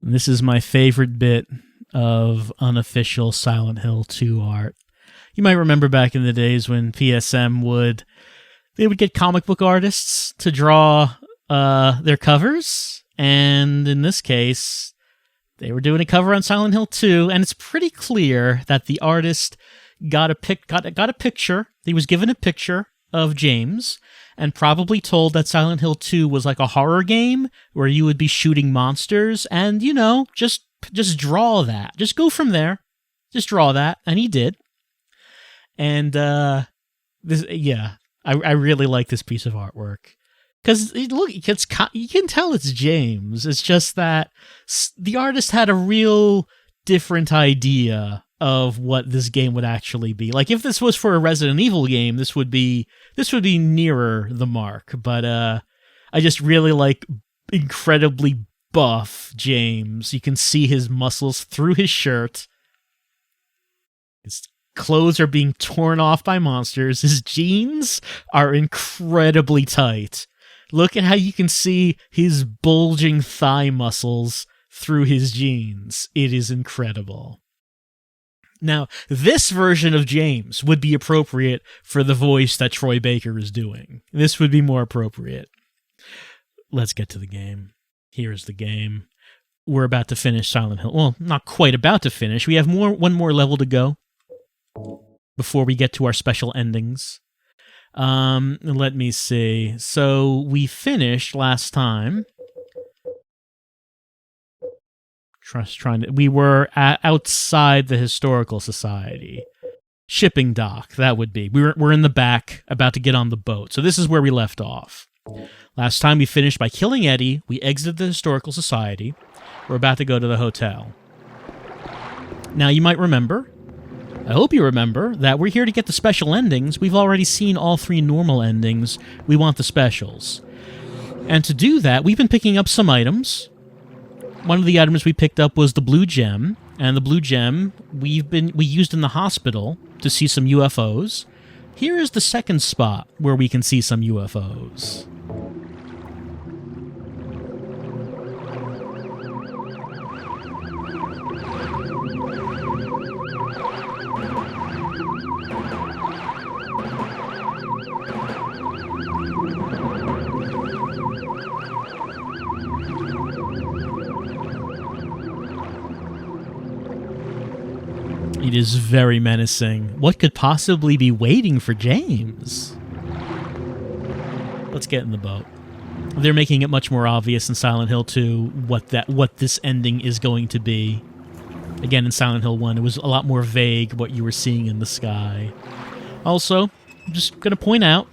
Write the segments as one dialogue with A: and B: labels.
A: This is my favorite bit of unofficial Silent Hill 2 art. You might remember back in the days when p.7 would get comic book artists to draw their covers, and in this case, they were doing a cover on Silent Hill 2, and it's pretty clear that the artist got a picture. He was given a picture of James, and probably told that Silent Hill 2 was like a horror game where you would be shooting monsters, and, you know, just draw that. Just go from there. Just draw that, and he did. And, I really like this piece of artwork. Because, look, you can tell it's James. It's just that the artist had a real different idea of what this game would actually be. Like, if this was for a Resident Evil game, this would be nearer the mark. But I just really like incredibly buff James. You can see his muscles through his shirt. His clothes are being torn off by monsters. His jeans are incredibly tight. Look at how you can see his bulging thigh muscles through his jeans. It is incredible. Now, this version of James would be appropriate for the voice that Troy Baker is doing. This would be more appropriate. Let's get to the game. Here's the game. We're about to finish Silent Hill. Well, not quite about to finish. We have one more level to go before we get to our special endings. Let me see. So we finished last time. We were outside the Historical Society. Shipping dock, that would be. We're in the back, about to get on the boat. So this is where we left off. Last time we finished by killing Eddie. We exited the Historical Society. We're about to go to the hotel. Now, you might remember, I hope you remember, that we're here to get the special endings. We've already seen all 3 normal endings. We want the specials. And to do that, we've been picking up some items. One of the items we picked up was the blue gem, and the blue gem we used in the hospital to see some UFOs. Here is the second spot where we can see some UFOs. It is very menacing. What could possibly be waiting for James? Let's get in the boat. They're making it much more obvious in Silent Hill 2 what this ending is going to be. Again, in Silent Hill 1, it was a lot more vague what you were seeing in the sky. Also, I'm just going to point out,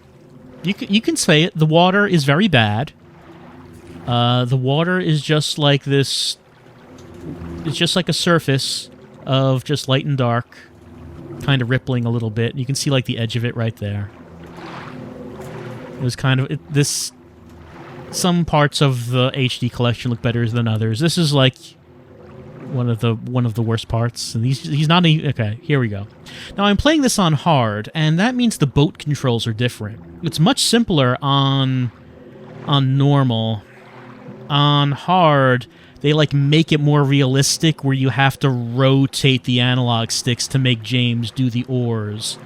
A: you can say it, the water is very bad. The water is just like this. It's just like a surface of just light and dark, kind of rippling a little bit. You can see like the edge of it right there. It was kind of this. Some parts of the HD collection look better than others. This is like one of the worst parts. And he's not even okay. Here we go. Now I'm playing this on hard, and that means the boat controls are different. It's much simpler on normal. On hard, they like make it more realistic, where you have to rotate the analog sticks to make James do the oars.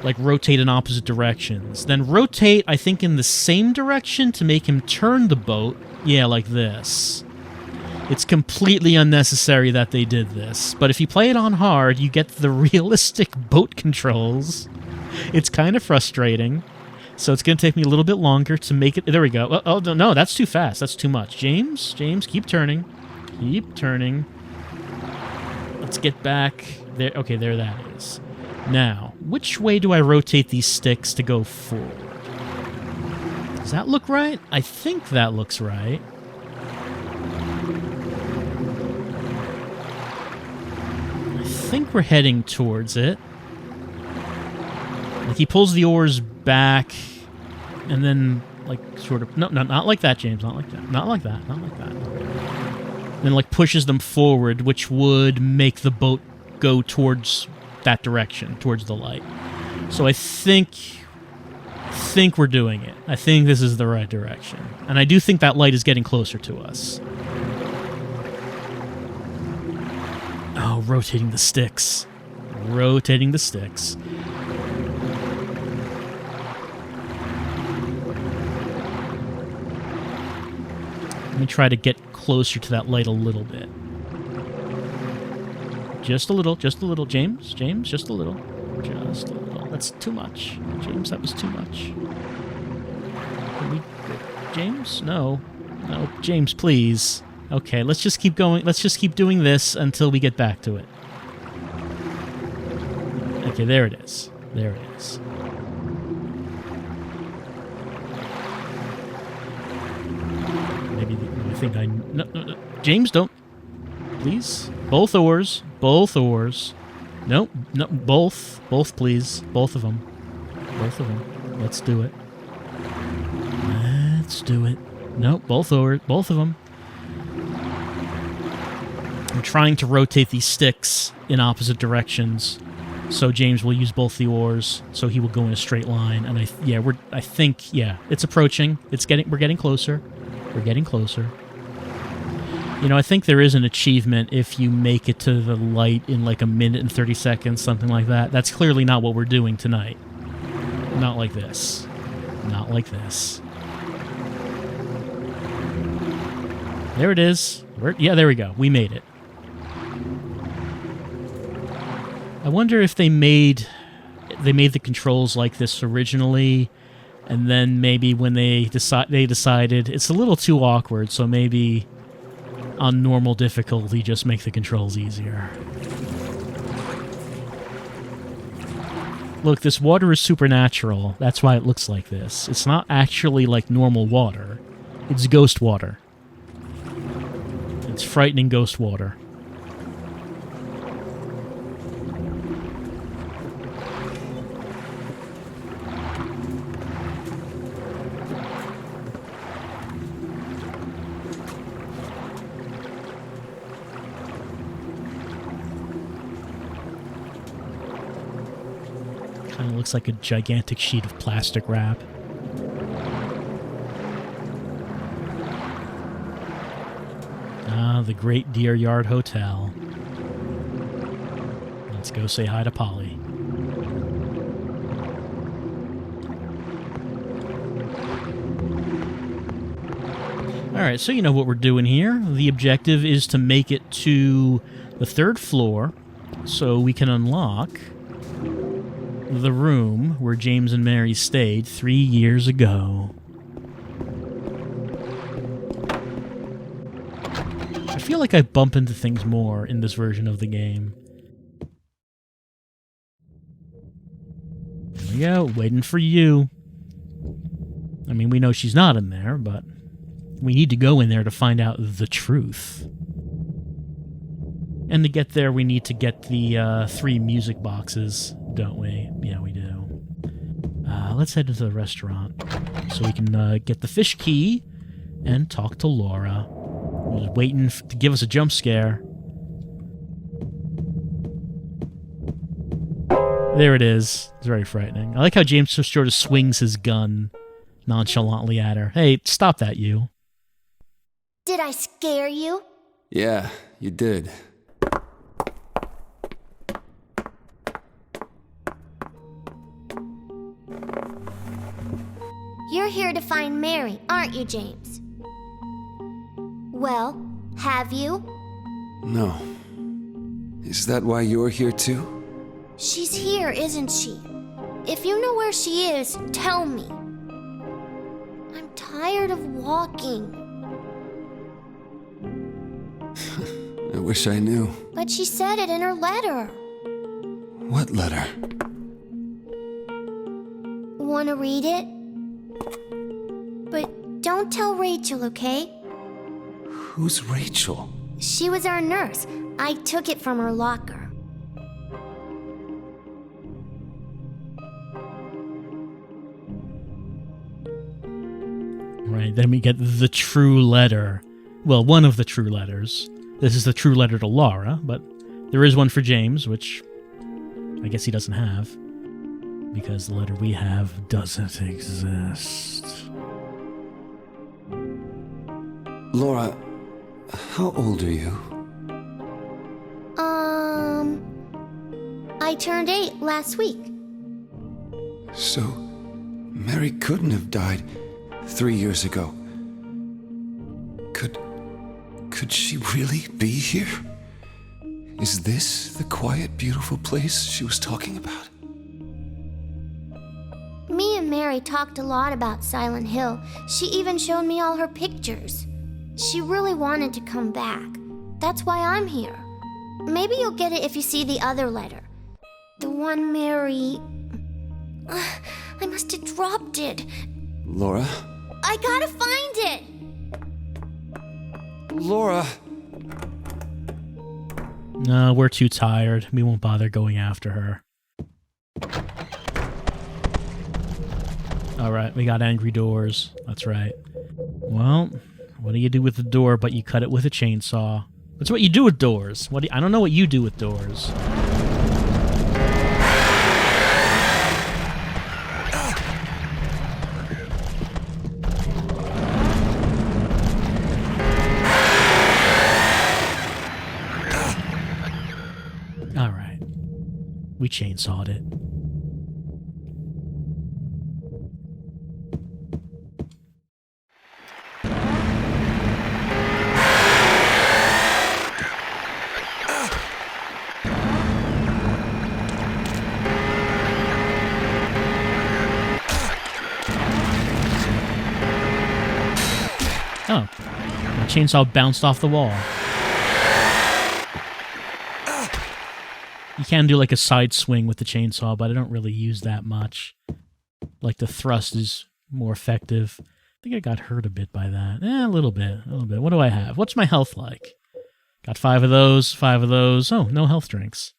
A: Like rotate in opposite directions. Then rotate, I think, in the same direction to make him turn the boat. Yeah, like this. It's completely unnecessary that they did this. But if you play it on hard, you get the realistic boat controls. It's kind of frustrating. So it's going to take me a little bit longer to make it. There we go. Oh, no, that's too fast. That's too much. James, keep turning. Keep turning. Let's get back there. Okay, there that is. Now, which way do I rotate these sticks to go forward? Does that look right? I think that looks right. I think we're heading towards it. Like, he pulls the oars back, and then, like, sort of... No, not like that, James. Not like that. Not like that. Not like that. Then, like, pushes them forward, which would make the boat go towards that direction, towards the light. So I think we're doing it. I think this is the right direction. And I do think that light is getting closer to us. Oh, rotating the sticks. Rotating the sticks. Let me try to get closer to that light a little bit. Just a little, James. James, just a little. Just a little. That's too much. James, that was too much. James? No. No, James, please. Okay, let's just keep going. Let's just keep doing this until we get back to it. Okay, there it is. There it is. Maybe I think I... No, no, no. James, don't... Please? Both oars. Both oars. Nope. No, both. Both, please. Both of them. Both of them. Let's do it. Let's do it. Nope, both oars. Both of them. I'm trying to rotate these sticks in opposite directions, so James will use both the oars, so he will go in a straight line. And I think it's approaching. We're getting closer. We're getting closer. You know, I think there is an achievement if you make it to the light in like a minute and 30 seconds, something like that. That's clearly not what we're doing tonight. Not like this. Not like this. There it is. Yeah, there we go. We made it. I wonder if they made the controls like this originally, and then maybe when they decided it's a little too awkward, so maybe on normal difficulty just make the controls easier. Look, this water is supernatural. That's why it looks like this. It's not actually like normal water. It's ghost water. It's frightening ghost water. Kind of looks like a gigantic sheet of plastic wrap. Ah, the Great Deer Yard Hotel. Let's go say hi to Polly. Alright, so you know what we're doing here. The objective is to make it to the 3rd floor so we can unlock the room where James and Mary stayed 3 years ago. I feel like I bump into things more in this version of the game. There we go, waiting for you. I mean, we know she's not in there, but we need to go in there to find out the truth. And to get there, we need to get the 3 music boxes, don't we? Yeah, we do. Let's head into the restaurant so we can get the fish key and talk to Laura, who's waiting to give us a jump scare. There it is. It's very frightening. I like how James just sort of swings his gun nonchalantly at her. Hey, stop that, you.
B: Did I scare you?
C: Yeah, you did.
B: You're here to find Mary, aren't you, James? Well, have you?
C: No. Is that why you're here too?
B: She's here, isn't she? If you know where she is, tell me. I'm tired of walking.
C: I wish I knew.
B: But she said it in her letter.
C: What letter?
B: Want to read it? But don't tell Rachel, okay?
C: Who's Rachel?
B: She was our nurse. I took it from her locker.
A: Right, then we get the true letter. Well, one of the true letters. This is the true letter to Laura, but there is one for James, which I guess he doesn't have, because the letter we have doesn't exist.
C: Laura, how old are you?
B: Mary turned 8 last week.
C: So, Mary couldn't have died 3 years ago. Could she really be here? Is this the quiet, beautiful place she was talking about?
B: Me and Mary talked a lot about Silent Hill. She even showed me all her pictures. She really wanted to come back. That's why I'm here. Maybe you'll get it if you see the other letter. The one Mary... I must have dropped it.
C: Laura?
B: I gotta find it!
C: Laura!
A: No, we're too tired. We won't bother going after her. Alright, we got angry doors. That's right. Well, what do you do with the door but you cut it with a chainsaw? That's what you do with doors. I don't know what you do with doors. Alright. We chainsawed it. Oh, my chainsaw bounced off the wall. You can do like a side swing with the chainsaw, but I don't really use that much. Like the thrust is more effective. I think I got hurt a bit by that. A little bit, a little bit. What do I have? What's my health like? Got 5 of those, 5 of those. Oh, no health drinks.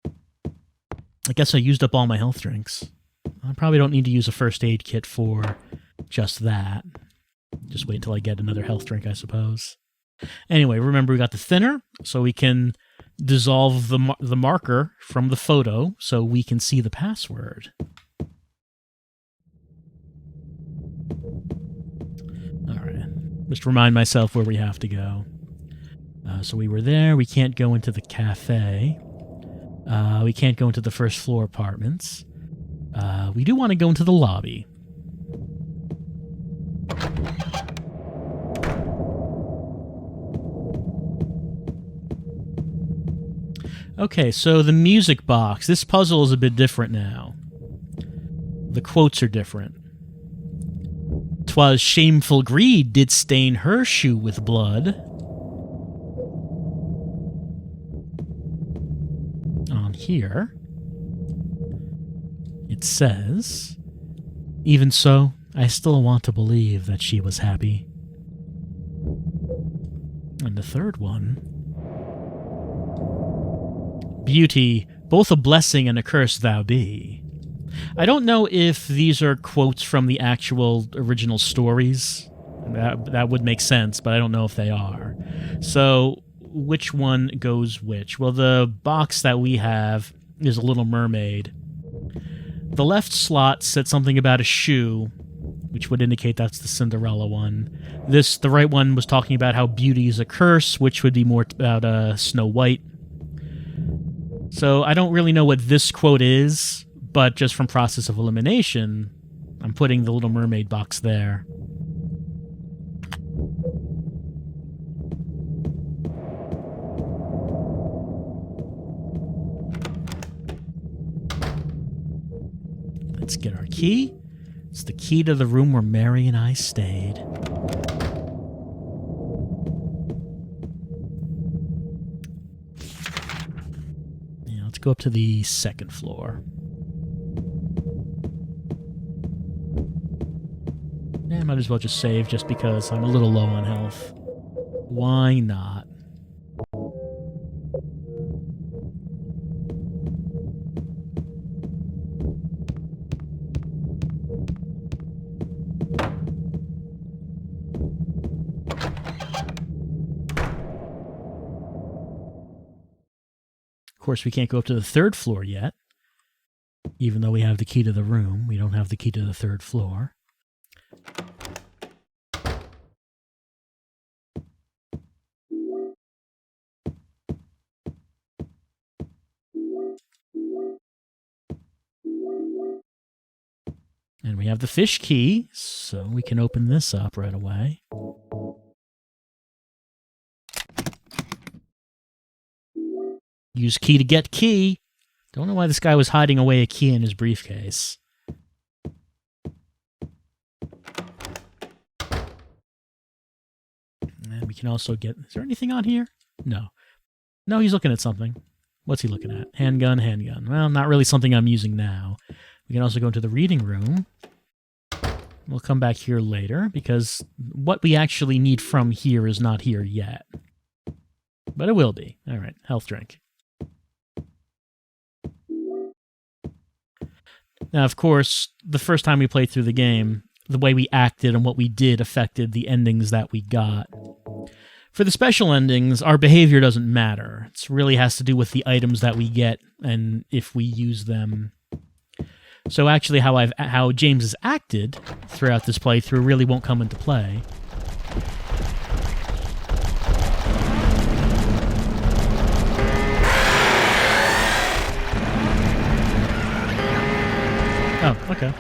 A: I guess I used up all my health drinks. I probably don't need to use a first aid kit for just that. Just wait until I get another health drink, I suppose. Anyway, remember we got the thinner, so we can dissolve the marker from the photo so we can see the password. Alright, just remind myself where we have to go. So we were there, we can't go into the cafe. We can't go into the first floor apartments. We do want to go into the lobby. Okay, so the music box. This puzzle is a bit different now. The quotes are different. "'Twas shameful greed did stain her shoe with blood." On here, it says, "Even so, I still want to believe that she was happy." And the third one, "Beauty, both a blessing and a curse thou be." I don't know if these are quotes from the actual original stories. That would make sense, but I don't know if they are. So, which one goes which? Well, the box that we have is a Little Mermaid. The left slot said something about a shoe, which would indicate that's the Cinderella one. The right one was talking about how beauty is a curse, which would be more about Snow White. So I don't really know what this quote is, but just from process of elimination, I'm putting the Little Mermaid box there. Let's get our key. It's the key to the room where Mary and I stayed. Yeah, let's go up to the second floor. Yeah, might as well just save just because I'm a little low on health. Why not? Of course, we can't go up to the third floor yet. Even though we have the key to the room, we don't have the key to the third floor. And we have the fish key, so we can open this up right away. Use key to get key. Don't know why this guy was hiding away a key in his briefcase. And we can also get... Is there anything on here? No. No, he's looking at something. What's he looking at? Handgun, handgun. Well, not really something I'm using now. We can also go into the reading room. We'll come back here later, because what we actually need from here is not here yet. But it will be. All right, health drink. Now, of course, the first time we played through the game, the way we acted and what we did affected the endings that we got. For the special endings, our behavior doesn't matter. It really has to do with the items that we get and if we use them. So actually how James has acted throughout this playthrough really won't come into play. Oh, okay.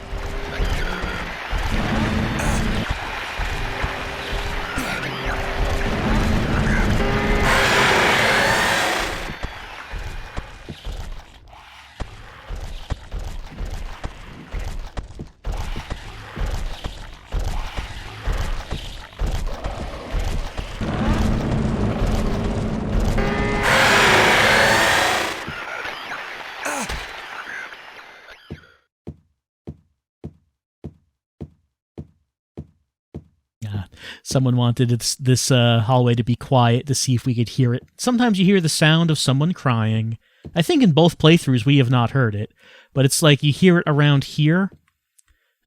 A: Someone wanted this hallway to be quiet to see if we could hear it. Sometimes you hear the sound of someone crying. I think in both playthroughs we have not heard it, but it's like you hear it around here,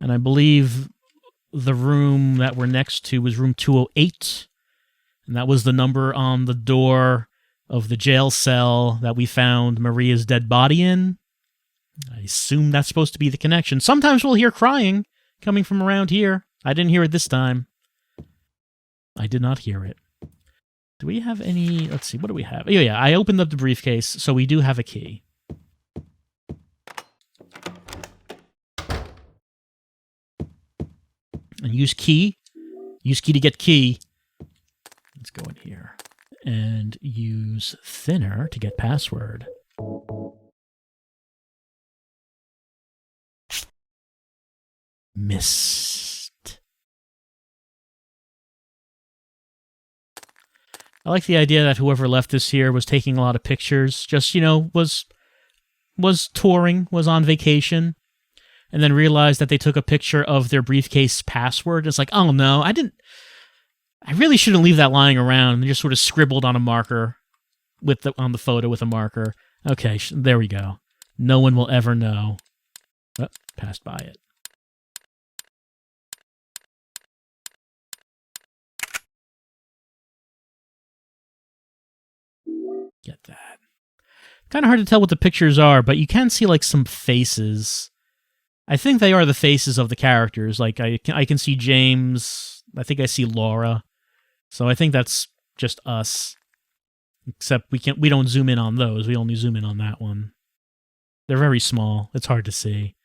A: and I believe the room that we're next to was room 208, and that was the number on the door of the jail cell that we found Maria's dead body in. I assume that's supposed to be the connection. Sometimes we'll hear crying coming from around here. I didn't hear it this time. I did not hear it. Do we have any... Let's see, what do we have? Oh, yeah, I opened up the briefcase, so we do have a key. And use key. Use key to get key. Let's go in here. And use thinner to get password. Missed. I like the idea that whoever left this here was taking a lot of pictures, just, you know, was touring, was on vacation, and then realized that they took a picture of their briefcase password. It's like, oh no, I really shouldn't leave that lying around. And just sort of scribbled on a marker on the photo with a marker. Okay, there we go. No one will ever know. Oh, passed by it. Get that. Kind of hard to tell what the pictures are, but you can see like some faces. I think they are the faces of the characters. Like I can see James. I think I see Laura. So I think that's just us. Except we don't zoom in on those. We only zoom in on that one. They're very small. It's hard to see.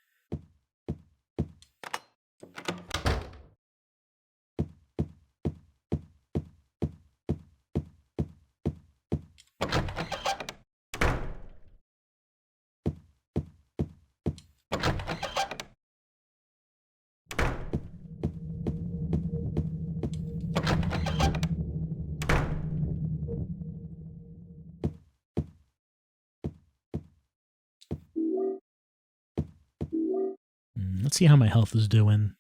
A: Let's see how my health is doing.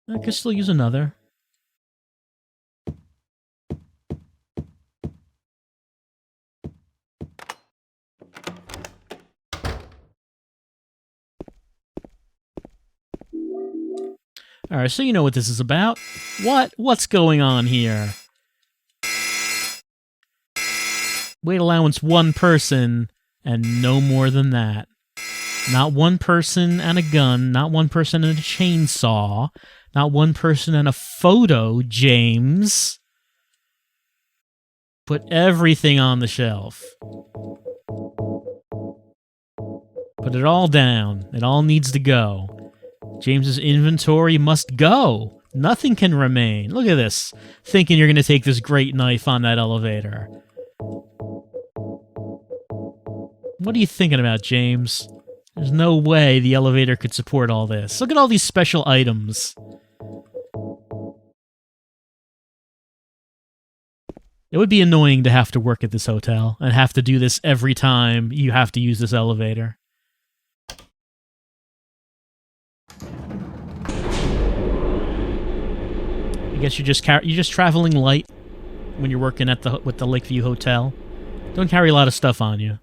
A: I could still use another. Alright, so you know what this is about. What's going on here? Weight allowance 1 person, and no more than that. Not 1 person and a gun, not 1 person and a chainsaw, not 1 person and a photo, James. Put everything on the shelf. Put it all down. It all needs to go. James's inventory must go. Nothing can remain. Look at this. Thinking you're going to take this great knife on that elevator. What are you thinking about, James? There's no way the elevator could support all this. Look at all these special items. It would be annoying to have to work at this hotel and have to do this every time you have to use this elevator. I guess you're just traveling light when you're working at with the Lakeview Hotel. Don't carry a lot of stuff on you.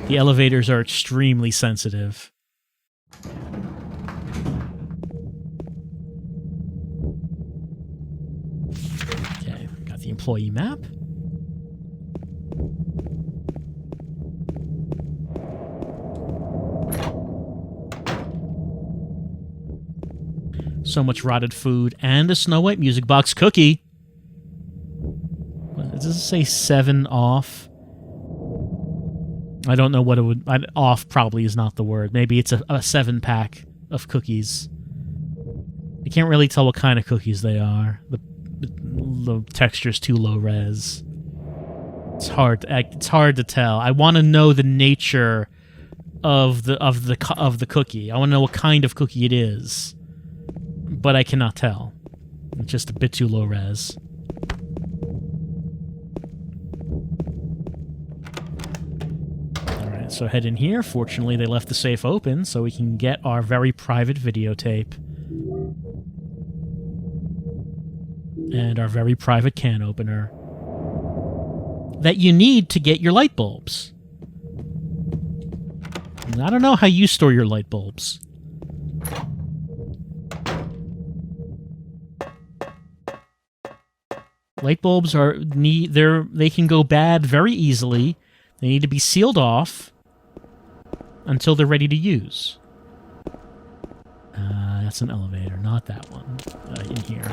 A: The elevators are extremely sensitive. Okay, got the employee map. So much rotted food and a Snow White music box cookie. What, does this say 7 off? I don't know what it would... off probably is not the word. Maybe it's a 7-pack of cookies. I can't really tell what kind of cookies they are. The texture's too low res. It's hard to tell. I want to know the nature of the cookie. I want to know what kind of cookie it is. But I cannot tell. It's just a bit too low res. Alright, so head in here. Fortunately, they left the safe open so we can get our very private videotape. And our very private can opener. That you need to get your light bulbs. And I don't know how you store your light bulbs. Light bulbs they can go bad very easily. They need to be sealed off until they're ready to use. That's an elevator, not that one. In here.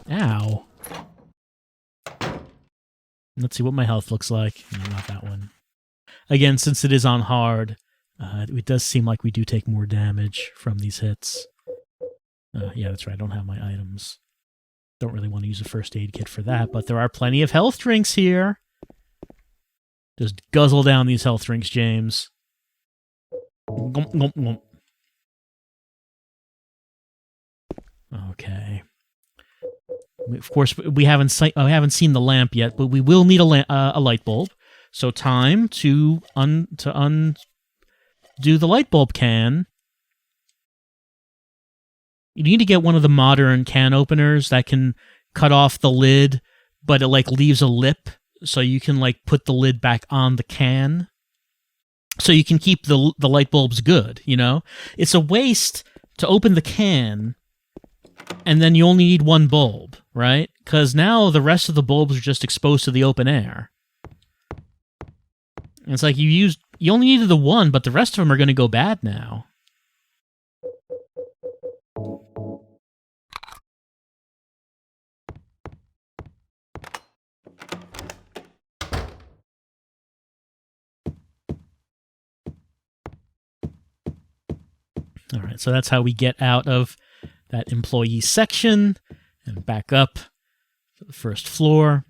A: Ow. Let's see what my health looks like. No, not that one. Again, since it is on hard, it does seem like we do take more damage from these hits. Yeah, that's right. I don't have my items. Don't really want to use a first aid kit for that, but there are plenty of health drinks here. Just guzzle down these health drinks, James. Gump, gump, gump. Okay. Of course, we haven't seen the lamp yet, but we will need a light bulb. So time to undo the light bulb can. You need to get one of the modern can openers that can cut off the lid, but it like leaves a lip, so you can like put the lid back on the can, so you can keep the light bulbs good. You know, it's a waste to open the can. And then you only need one bulb, right? Because now the rest of the bulbs are just exposed to the open air. And it's like you only needed the one, but the rest of them are going to go bad now. All right, so that's how we get out of that employee section and back up to the first floor.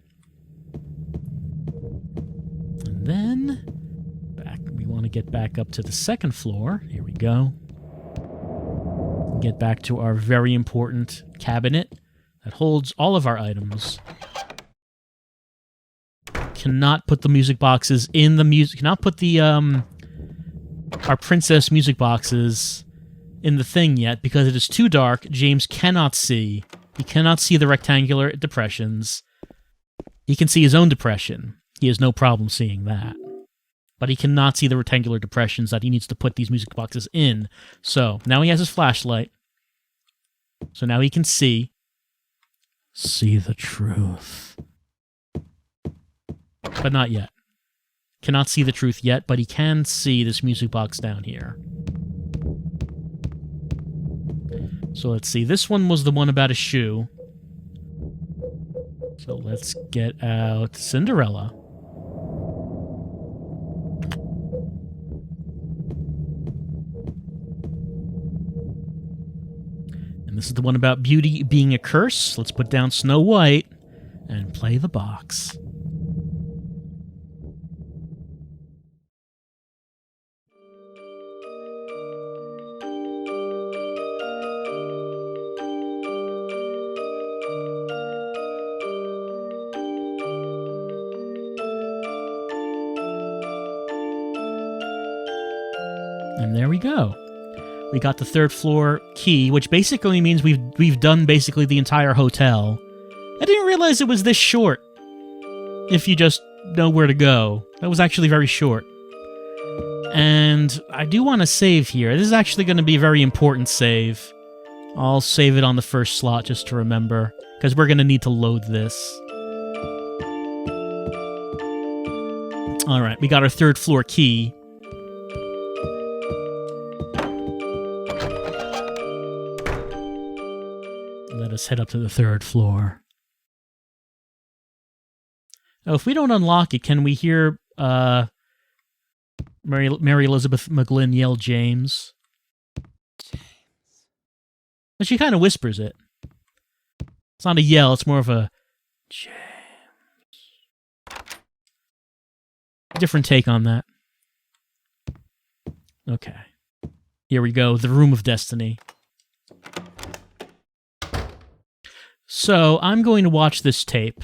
A: And then we want to get back up to the second floor. Here we go. Get back to our very important cabinet that holds all of our items. Cannot put the music boxes in the music. Cannot put the our princess music boxes in the thing yet because it is too dark. James cannot see. He cannot see the rectangular depressions. He can see his own depression. He has no problem seeing that. But he cannot see the rectangular depressions that he needs to put these music boxes in. So now he has his flashlight. So now he can see the truth. But not yet. Cannot see the truth yet, but he can see this music box down here. So let's see. This one was the one about a shoe. So let's get out Cinderella. And this is the one about beauty being a curse. Let's put down Snow White and play the box. And there we go. We got the third floor key, which basically means we've done basically the entire hotel. I didn't realize it was this short. If you just know where to go. That was actually very short. And I do want to save here. This is actually going to be a very important save. I'll save it on the first slot just to remember, because we're going to need to load this. Alright, we got our third floor key. Let us head up to the third floor. Oh, if we don't unlock it, can we hear Mary Elizabeth McGlynn yell James? James. But she kind of whispers it. It's not a yell, it's more of a James. Different take on that. Okay. Here we go, the Room of Destiny. So, I'm going to watch this tape.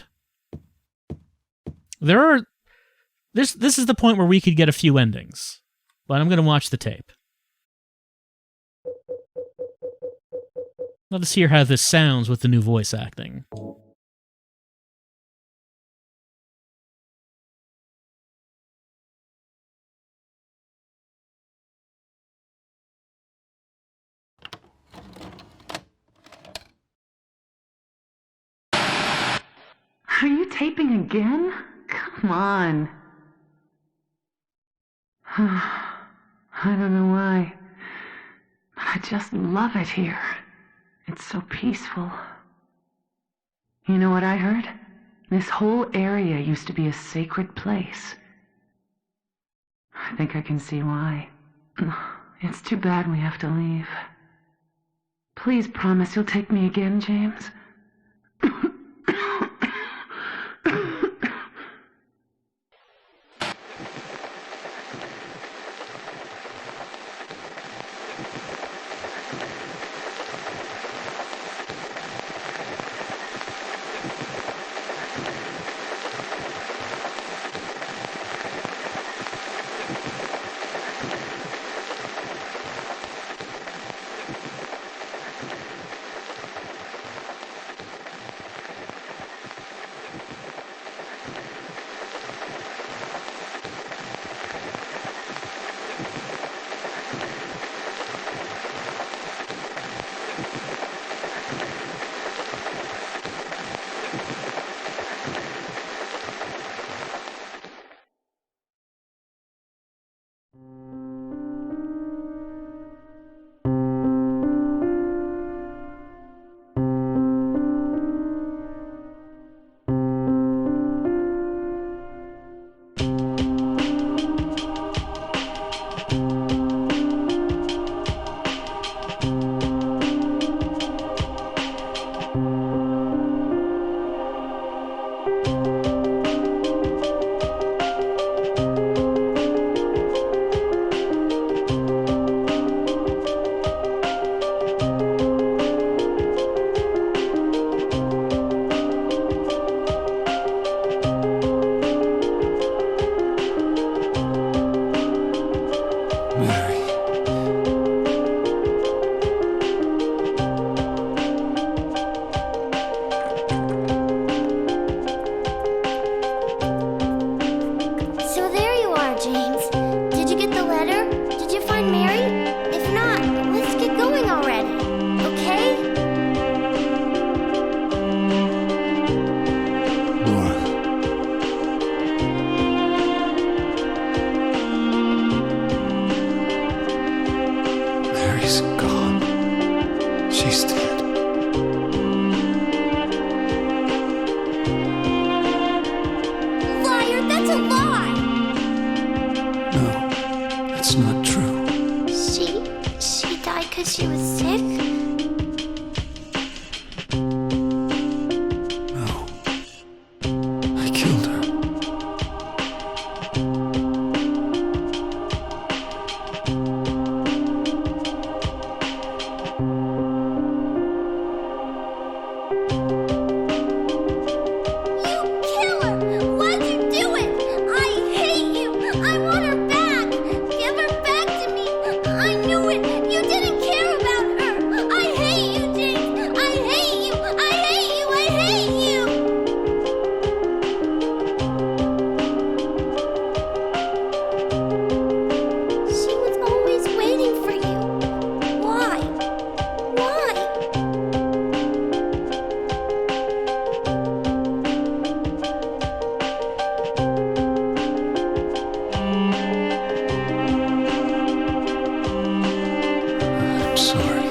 A: This is the point where we could get a few endings. But I'm going to watch the tape. Let us hear how this sounds with the new voice acting.
D: Are you taping again? Come on. I don't know why, but I just love it here. It's so peaceful. You know what I heard? This whole area used to be a sacred place. I think I can see why. It's too bad we have to leave. Please promise you'll take me again, James.
C: That's not true.
B: She died because she was sick?
C: No. I killed her.
B: You killer! Why'd you do it? I hate you! I want her back! Give her back to me! I knew it! You didn't care about her! I hate you, James! I hate you! I hate you! I hate you! She was always waiting for you. Why? Why?
C: I'm sorry.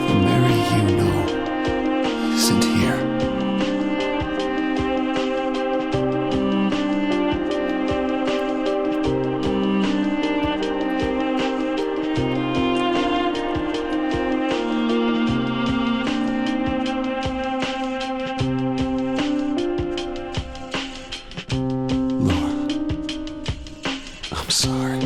C: The Mary you know isn't here. Laura, I'm sorry.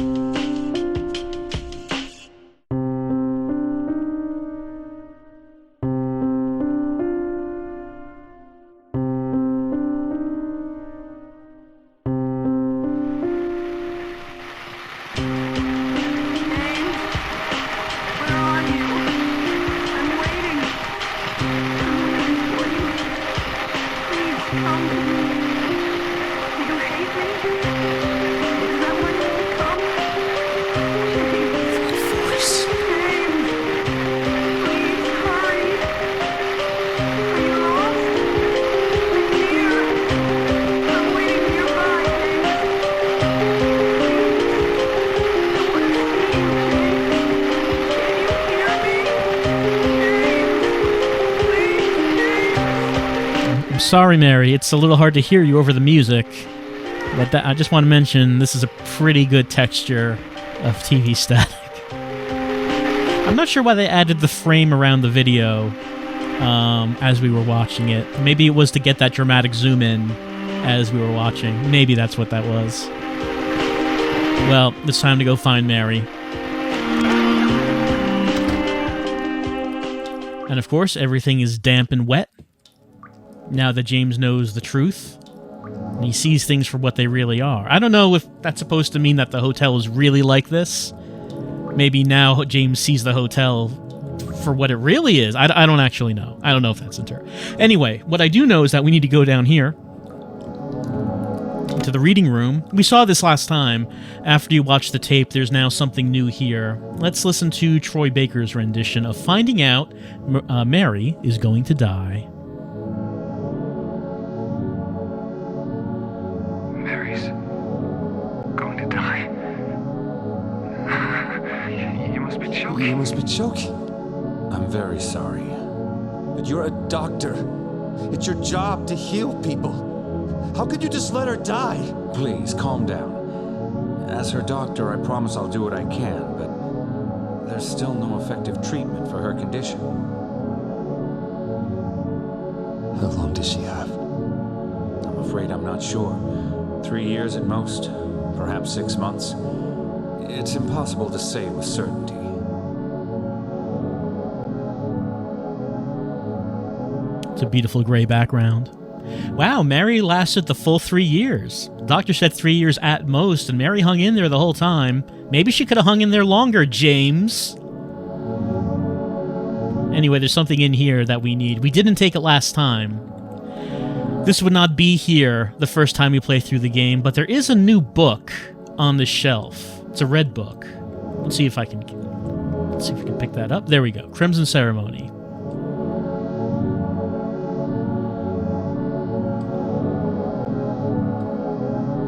D: Where are you? I'm waiting. I'm waiting for you. Please come. Do you hate me? Is that what you become? James.
C: Voice.
D: James. Please hurry. Are you lost? I'm here. I'm waiting nearby, James. I want to see you, James. Can you hear me? James. Please, James.
A: I'm sorry, Mary. It's a little hard to hear you over the music. But I just want to mention this is a pretty good texture of TV static. I'm not sure why they added the frame around the video as we were watching it. Maybe it was to get that dramatic zoom in as we were watching. Maybe that's what that was. Well, it's time to go find Mary. And of course, everything is damp and wet now that James knows the truth. And he sees things for what they really are. I don't know if that's supposed to mean that the hotel is really like this. Maybe now James sees the hotel for what it really is. I don't actually know. I don't know if that's inter. Anyway, what I do know is that we need to go down here to the reading room. We saw this last time. After you watch the tape, there's now something new here. Let's listen to Troy Baker's rendition of finding out Mary is going to die.
E: Mary's going to die. You must be joking.
C: You must be joking. I'm very sorry. But you're a doctor. It's your job to heal people. How could you just let her die?
F: Please, calm down. As her doctor, I promise I'll do what I can, but there's still no effective treatment for her condition.
C: How long does she have?
F: I'm afraid I'm not sure. 3 years at most, perhaps 6 months. It's impossible to say with certainty.
A: It's a beautiful gray background. Wow, Mary lasted the full 3 years. The doctor said 3 years at most, and Mary hung in there the whole time. Maybe she could have hung in there longer, James. Anyway, there's something in here that we need. We didn't take it last time. This would not be here the first time we play through the game, but there is a new book on the shelf. It's a red book. Let's see if I can pick that up. There we go. Crimson Ceremony.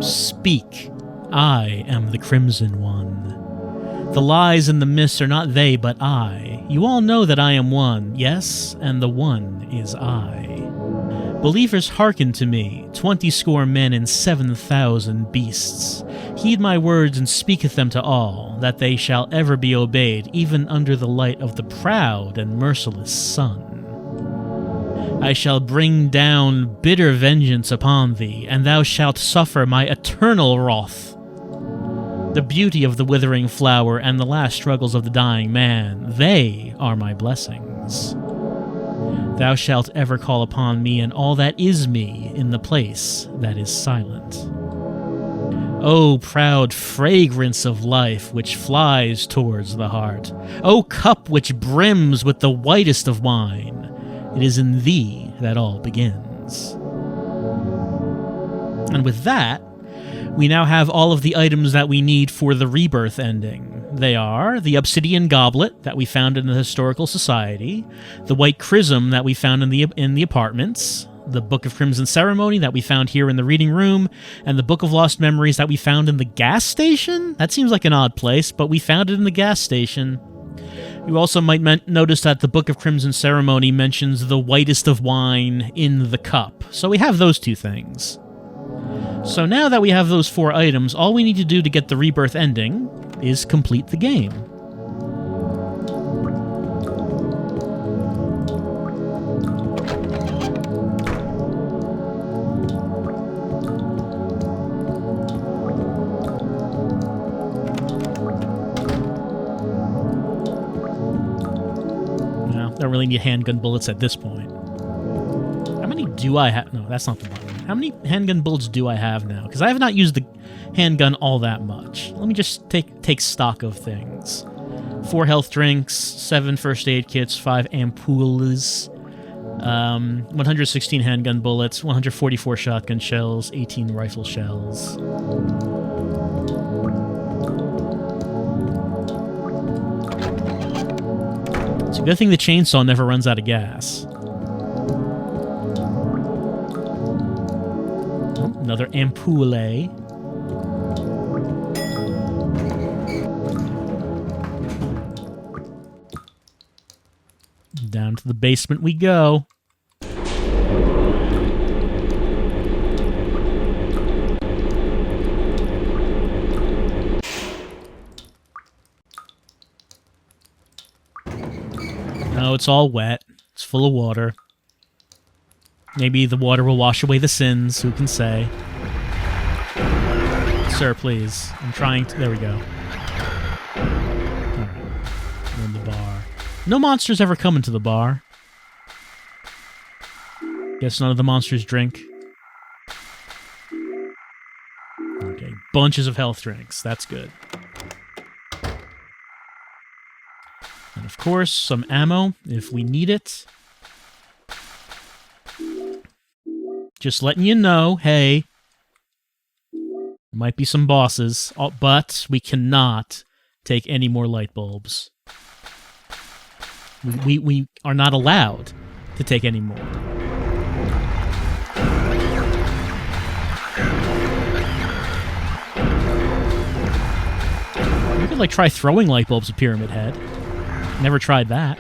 A: Speak. I am the Crimson One. The lies and the myths are not they, but I. You all know that I am one, yes, and the one is I. Believers, hearken to me, 20 score men and 7,000 beasts. Heed my words and speaketh them to all, that they shall ever be obeyed, even under the light of the proud and merciless sun. I shall bring down bitter vengeance upon thee, and thou shalt suffer my eternal wrath. The beauty of the withering flower and the last struggles of the dying man, they are my blessings. Thou shalt ever call upon me and all that is me in the place that is silent. O proud fragrance of life which flies towards the heart, O cup which brims with the whitest of wine, it is in thee that all begins. And with that, we now have all of the items that we need for the Rebirth ending. They are the obsidian goblet that we found in the Historical Society, the white chrism that we found in the apartments, the Book of Crimson Ceremony that we found here in the reading room, and the Book of Lost Memories that we found in the gas station? That seems like an odd place, but we found it in the gas station. You also might notice that the Book of Crimson Ceremony mentions the whitest of wine in the cup. So we have those two things. So now that we have those 4 items, all we need to do to get the Rebirth ending is complete the game. No, don't really need handgun bullets at this point. How many do I have? No, that's not the button. How many handgun bullets do I have now? Because I have not used the handgun all that much. Let me just take stock of things. 4 health drinks, 7 first aid kits, 5 ampoules, 116 handgun bullets, 144 shotgun shells, 18 rifle shells. It's a good thing the chainsaw never runs out of gas. Another ampoule. Down to the basement we go. No, it's all wet. It's full of water. Maybe the water will wash away the sins, who can say? Sir, please. I'm trying to... There we go. Alright. We're in the bar. No monsters ever come into the bar. Guess none of the monsters drink. Okay, bunches of health drinks. That's good. And of course, some ammo, if we need it. Just letting you know, hey, there might be some bosses, but we cannot take any more light bulbs. We are not allowed to take any more. You could, like, try throwing light bulbs at Pyramid Head. Never tried that.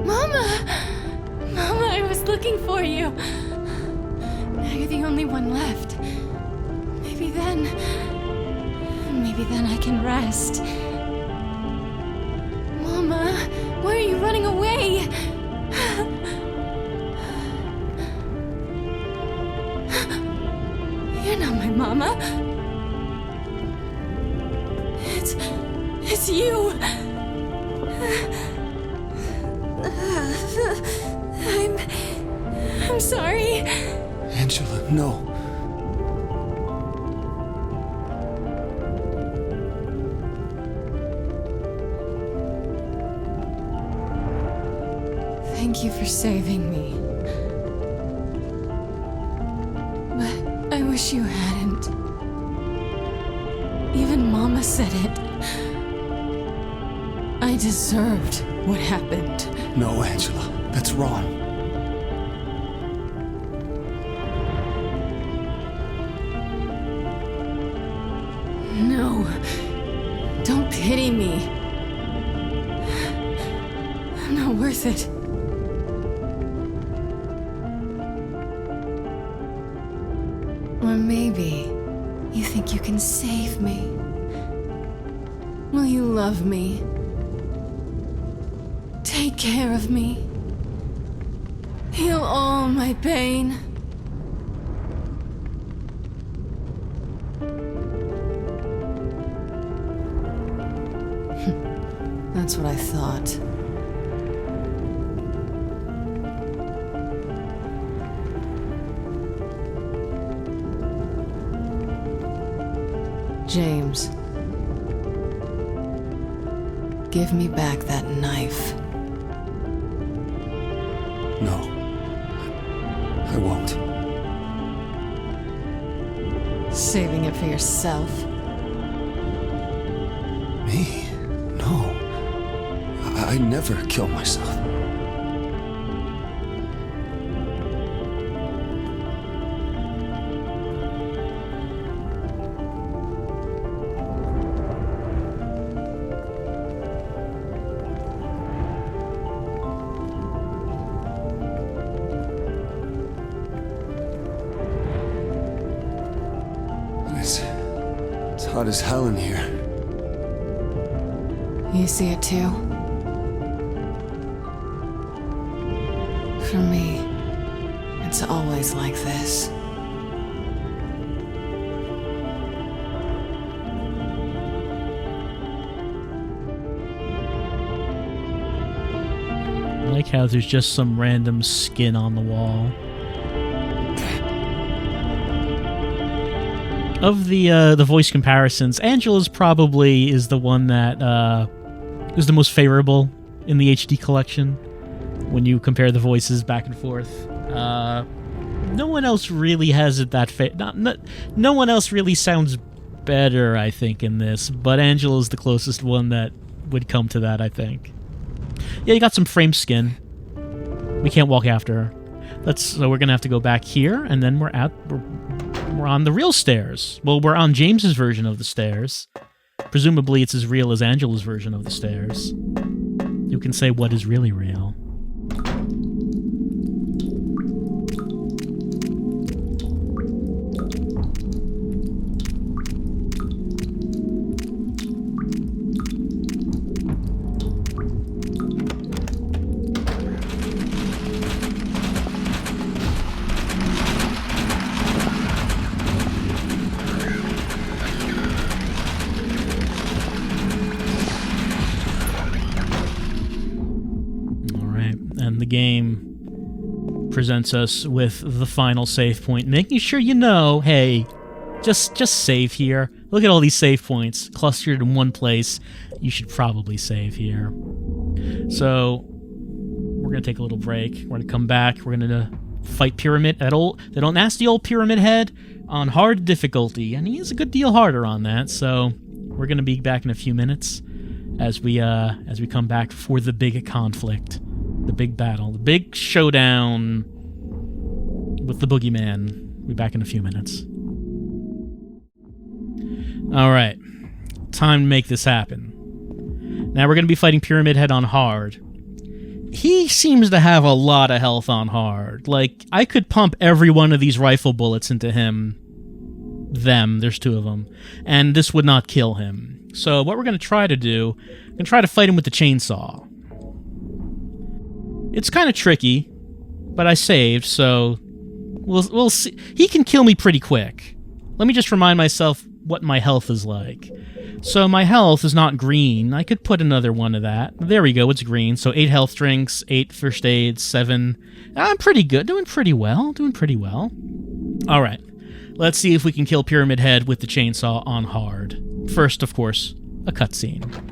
G: Mama, I was looking for you. Now you're the only one left. Maybe then I can rest. Mama, why are you running away? You're not my mama. It's you. I'm sorry.
C: Angela, no.
G: Thank you for saving me. But I wish you hadn't. Even Mama said it. I deserved what happened.
H: No, Angela, that's wrong.
G: No. Don't pity me. I'm not worth it. Or maybe you think you can save me. Will you love me? Take care of me. Heal all my pain. That's what I thought. James, give me back that knife.
H: No, I won't.
G: Saving it for yourself.
H: Me? No. I never kill myself. It's hot as hell in here.
G: You see it too? For me, it's always like this.
A: I like how there's just some random skin on the wall. Of the voice comparisons, Angela's probably is the one that is the most favorable in the HD collection when you compare the voices back and forth. No one else really has it that no one else really sounds better, I think, in this, but Angela's the closest one that would come to that, I think. Yeah, you got some frame skin. We can't walk after her. So we're gonna have to go back here, and then we're on the real stairs. Well, we're on James's version of the stairs. Presumably it's as real as Angela's version of the stairs. You can say what is really real. The game presents us with the final save point, making sure you know, hey, just save here. Look at all these save points clustered in one place. You should probably save here. So we're gonna take a little break. We're gonna come back. We're gonna fight Pyramid that nasty old Pyramid Head on hard difficulty, and he is a good deal harder on that. So we're gonna be back in a few minutes as we come back for the big conflict. The big battle, the big showdown with the boogeyman. We'll be back in a few minutes. Alright, time to make this happen. Now we're going to be fighting Pyramid Head on hard. He seems to have a lot of health on hard. Like, I could pump every one of these rifle bullets into him. There's two of them. And this would not kill him. So what we're going to try to do, we're going to try to fight him with the chainsaw. It's kind of tricky, but I saved, so we'll see. He can kill me pretty quick. Let me just remind myself what my health is like. So my health is not green. I could put another one of that. There we go, it's green. So 8 health drinks, 8 first aids, 7. I'm pretty good, doing pretty well. All right, let's see if we can kill Pyramid Head with the chainsaw on hard. First, of course, a cutscene.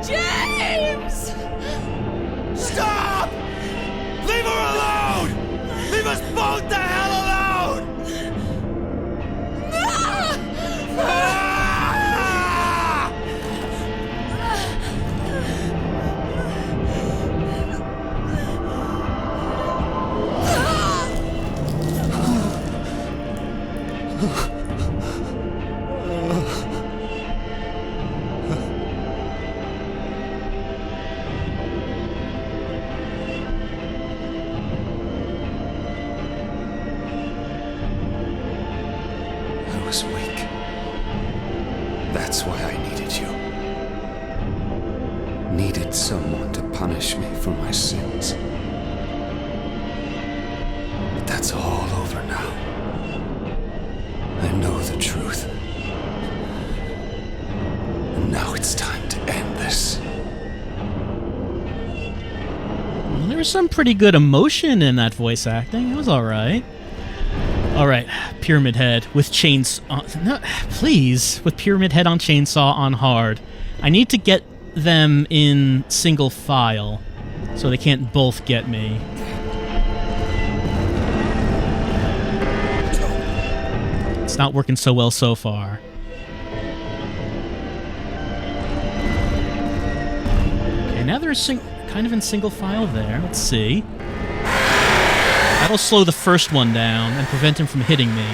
G: James!
H: Stop! Leave her alone! Leave us both the hell alone! Ah! I was weak. That's why I needed you. Needed someone to punish me for my sins. But that's all over now. I know the truth. And now it's time to end this.
A: Well, there was some pretty good emotion in that voice acting. It was alright. Alright, Pyramid Head with chainsaw... No, please, with Pyramid Head on chainsaw on hard. I need to get them in single file, so they can't both get me. It's not working so well so far. Okay, now they're kind of in single file there. Let's see. That'll slow the first one down and prevent him from hitting me.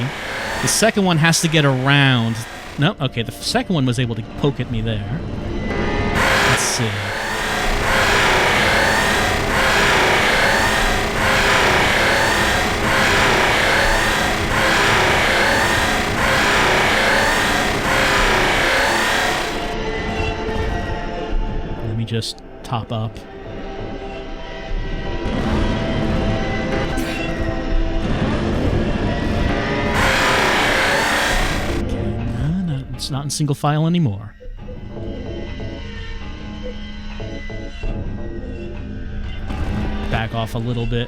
A: The second one has to get around. No, okay, the second one was able to poke at me there. Let's see. Let me just top up. It's not in single file anymore. Back off a little bit.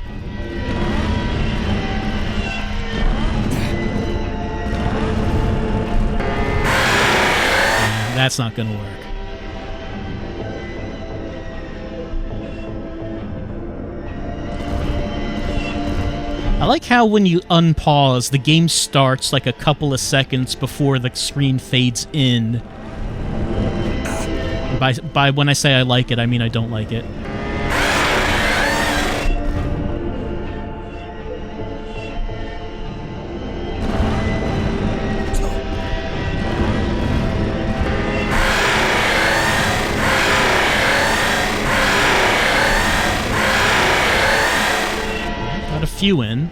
A: That's not gonna work. I like how when you unpause, the game starts like a couple of seconds before the screen fades in. By when I say I like it, I mean I don't like it. Got a few in.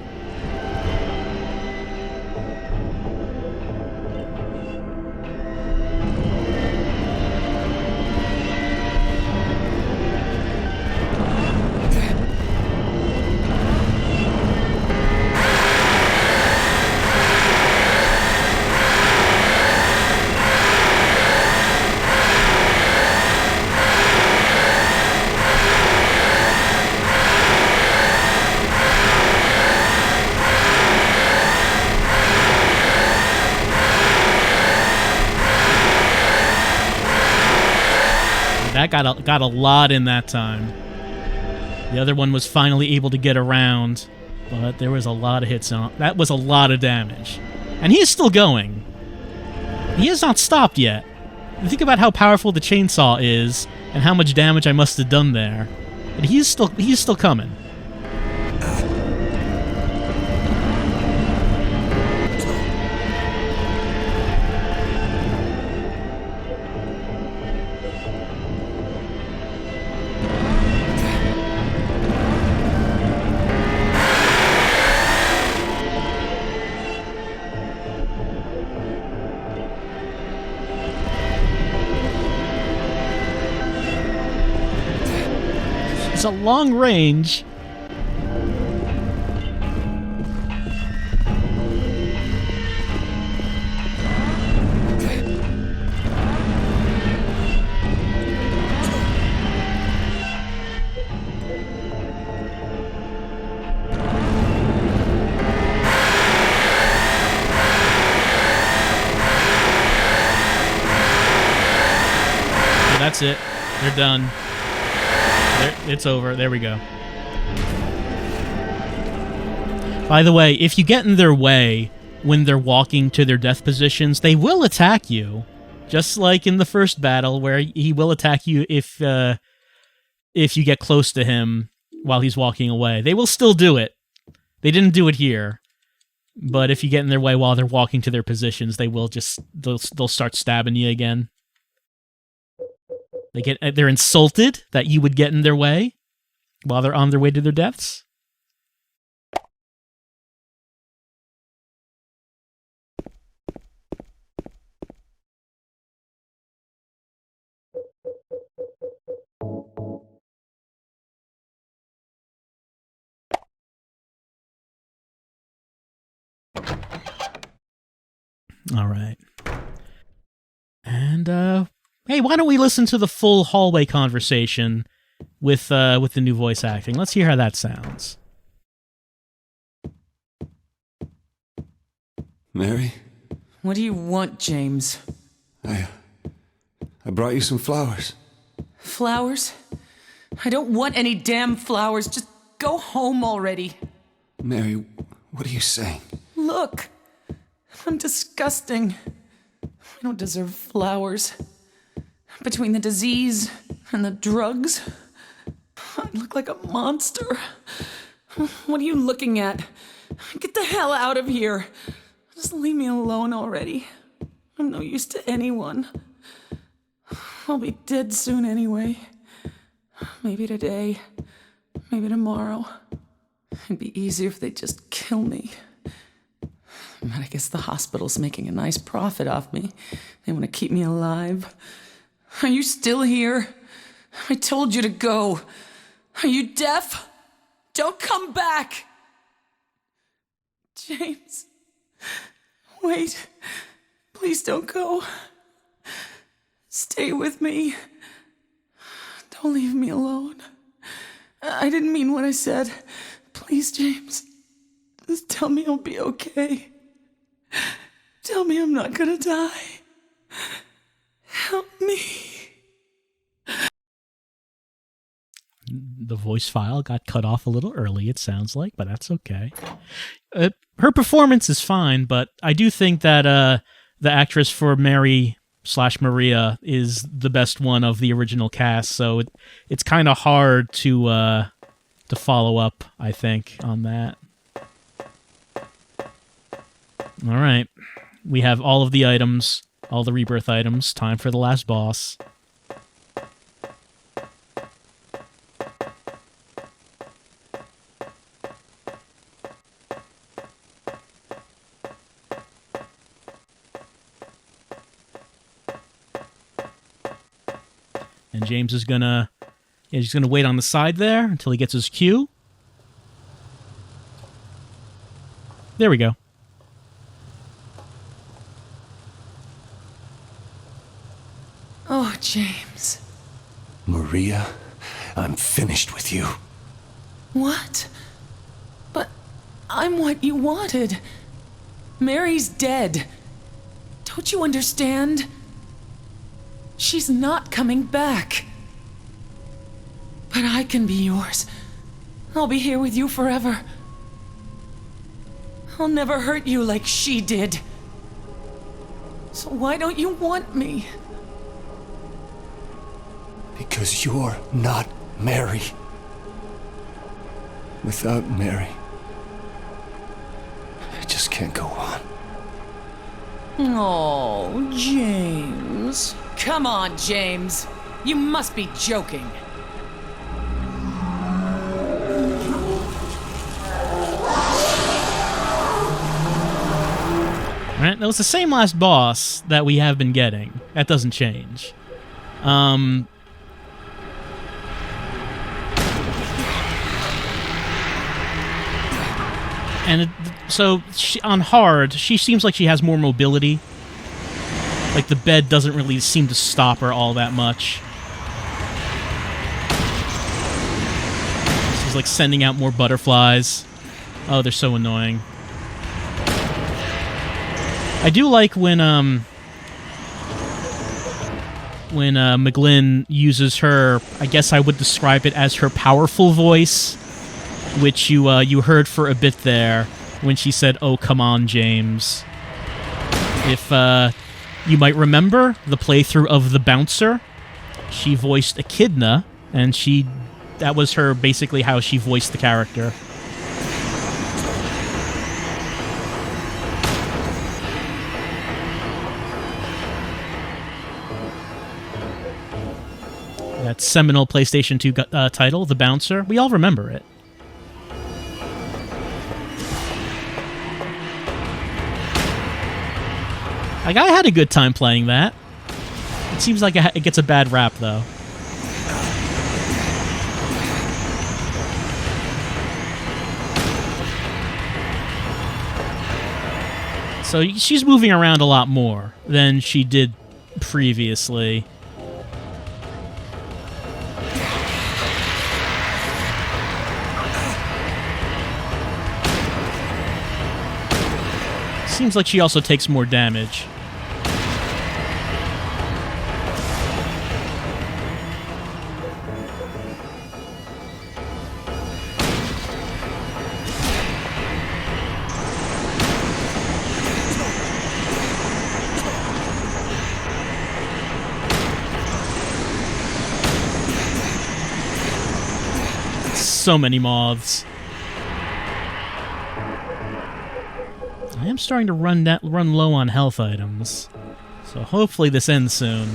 A: That got a lot in that time. The other one was finally able to get around, but there was a lot of hits on. That was a lot of damage. And he is still going. He has not stopped yet. Think about how powerful the chainsaw is and how much damage I must have done there. But he's still coming. It's a long range. That's it. They're done. It's over. There we go. By the way, if you get in their way when they're walking to their death positions, they will attack you. Just like in the first battle, where he will attack you if you get close to him while he's walking away. They will still do it. They didn't do it here. But if you get in their way while they're walking to their positions, they'll start stabbing you again. They're insulted that you would get in their way while they're on their way to their deaths. All right. And hey, why don't we listen to the full hallway conversation with the new voice acting? Let's hear how that sounds.
C: Mary?
I: What do you want, James?
C: I brought you some flowers.
I: Flowers? I don't want any damn flowers. Just go home already.
C: Mary, what are you saying?
I: Look, I'm disgusting. I don't deserve flowers. Between the disease and the drugs, I look like a monster. What are you looking at? Get the hell out of here. Just leave me alone already. I'm no use to anyone. I'll be dead soon anyway. Maybe today, maybe tomorrow. It'd be easier if they'd just kill me. But I guess the hospital's making a nice profit off me. They want to keep me alive. Are you still here? I told you to go. Are you deaf? Don't come back! James, wait. Please don't go. Stay with me. Don't leave me alone. I didn't mean what I said. Please, James. Just tell me I'll be okay. Tell me I'm not gonna die. Help me.
A: The voice file got cut off a little early, it sounds like, but that's okay. Her performance is fine, but I do think that the actress for Mary/Maria is the best one of the original cast, so it's kind of hard to follow up, I think, on that. All right. We have all of the items, all the Rebirth items. Time for the last boss. And James is gonna wait on the side there until he gets his cue. There we go.
I: Oh, James.
H: Maria, I'm finished with you.
I: What? But I'm what you wanted. Mary's dead. Don't you understand? She's not coming back. But I can be yours. I'll be here with you forever. I'll never hurt you like she did. So why don't you want me?
H: Because you're not Mary. Without Mary, I just can't go on.
I: Oh, James. Come on, James. You must be joking.
A: All right, that was the same last boss that we have been getting. That doesn't change. So on hard, she seems like she has more mobility. Like the bed doesn't really seem to stop her all that much. She's like sending out more butterflies. Oh, they're so annoying. I do like when when McGlynn uses her, I guess I would describe it as her powerful voice, which you heard for a bit there when she said, "Oh, come on, James." If you might remember the playthrough of The Bouncer, she voiced Echidna, and that was her basically how she voiced the character. That seminal PlayStation 2 title, The Bouncer, we all remember it. Like, I had a good time playing that. It seems like it gets a bad rap, though. So she's moving around a lot more than she did previously. Seems like she also takes more damage. So many moths. I am starting to run low on health items, so hopefully this ends soon.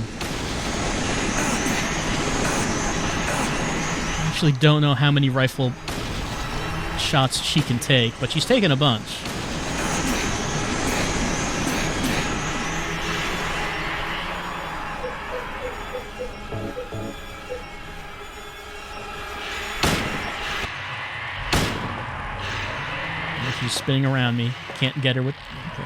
A: I actually don't know how many rifle shots she can take, but she's taken a bunch. She's spinning around me. Can't get her with... Okay.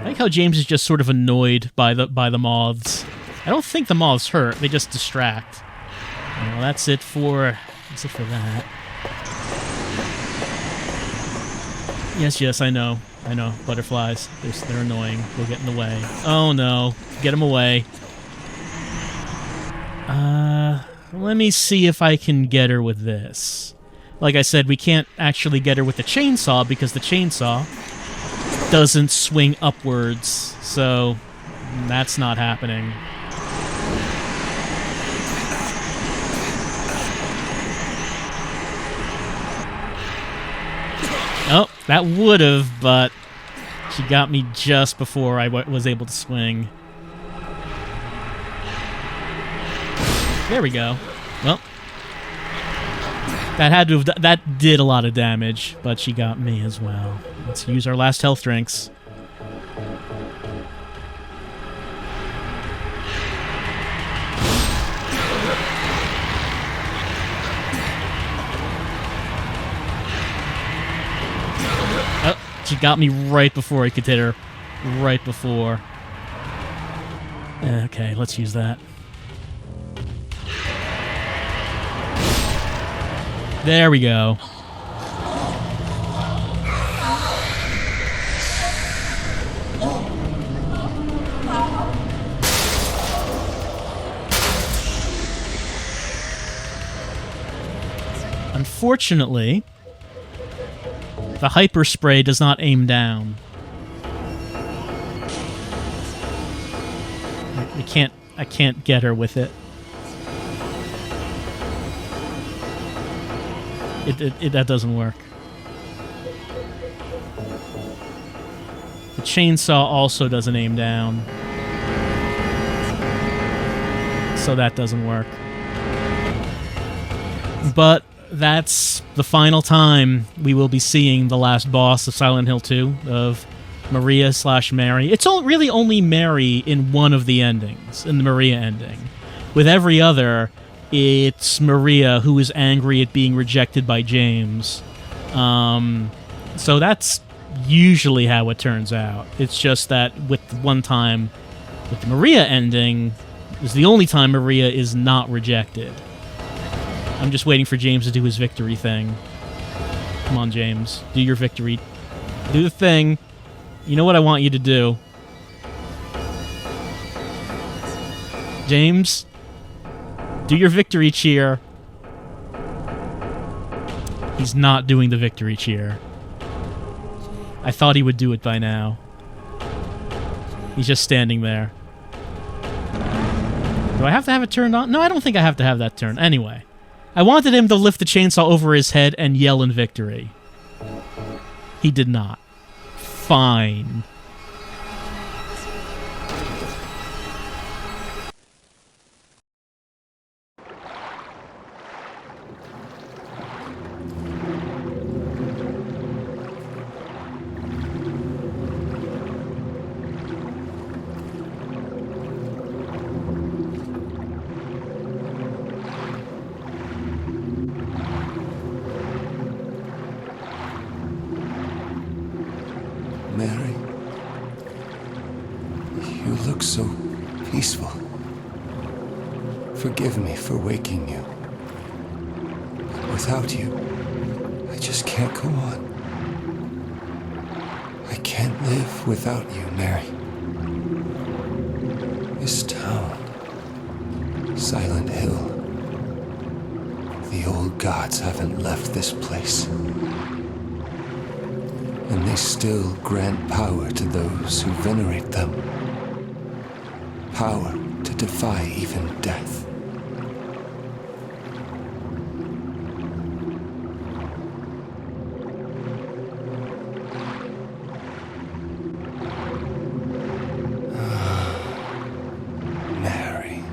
A: I like how James is just sort of annoyed by the moths. I don't think the moths hurt. They just distract. Well, that's it for that. Yes, I know. Butterflies. They're annoying. They'll get in the way. Oh no. Get them away. Let me see if I can get her with this. Like I said, we can't actually get her with the chainsaw because the chainsaw doesn't swing upwards, so that's not happening. Oh, that would've, but she got me just before I was able to swing. There we go. Well, that did a lot of damage, but she got me as well. Let's use our last health drinks. Oh, she got me right before I could hit her. Right before. Okay, let's use that. There we go. Unfortunately, the hyper spray does not aim down. I can't get her with it. That doesn't work. The chainsaw also doesn't aim down. So that doesn't work. But that's the final time we will be seeing the last boss of Silent Hill 2, of Maria/Mary. It's really only Mary in one of the endings, in the Maria ending. With every other, it's Maria who is angry at being rejected by James. So that's usually how it turns out. It's just that with one time, with the Maria ending, is the only time Maria is not rejected. I'm just waiting for James to do his victory thing. Come on, James. Do your victory. Do the thing. You know what I want you to do. James, do your victory cheer. He's not doing the victory cheer. I thought he would do it by now. He's just standing there. Do I have to have it turned on? No, I don't think I have to have that turned. Anyway, I wanted him to lift the chainsaw over his head and yell in victory. He did not. Fine.
C: Mary, you look so peaceful. Forgive me for waking you. Without you, I just can't go on. I can't live without you, Mary. This town, Silent Hill, the old gods haven't left this place. And they still grant power to those who venerate them. Power to defy even death. Mary.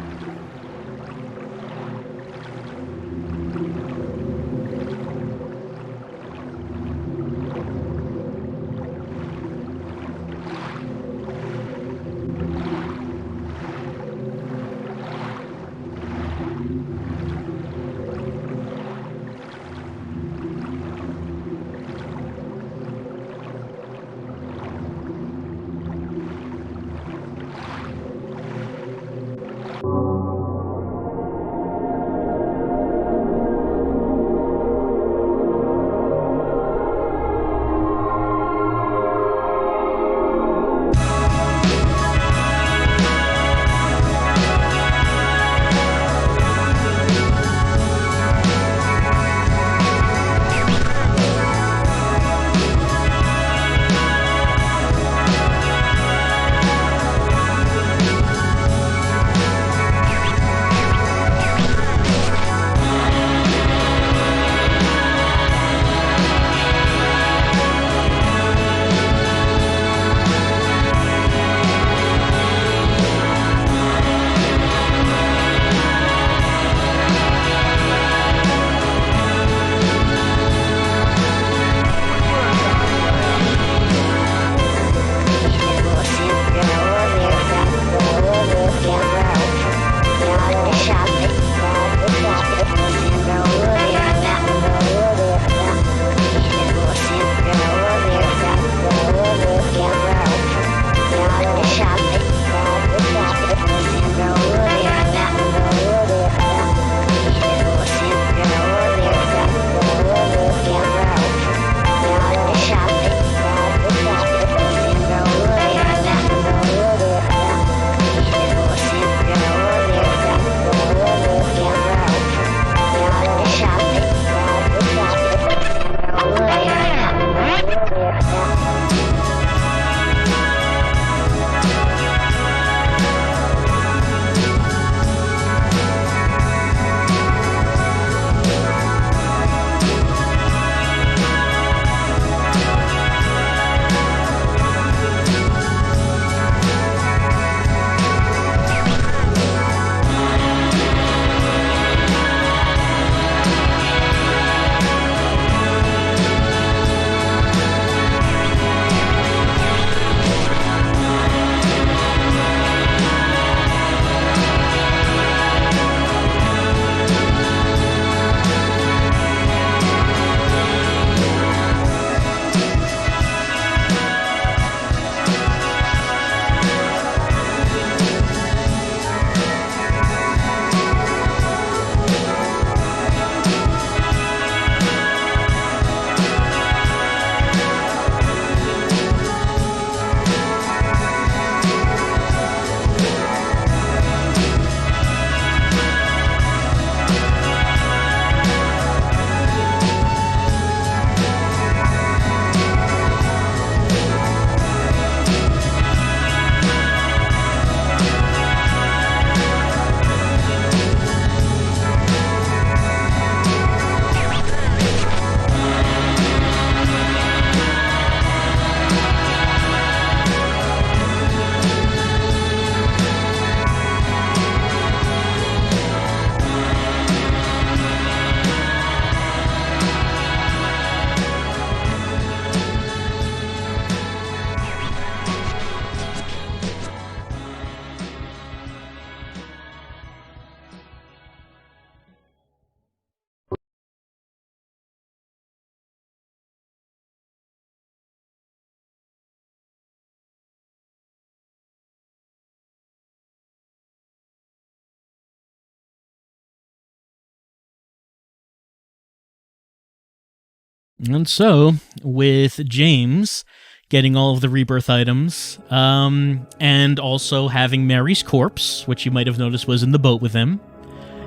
A: And so, with James getting all of the Rebirth items, and also having Mary's corpse, which you might have noticed was in the boat with him,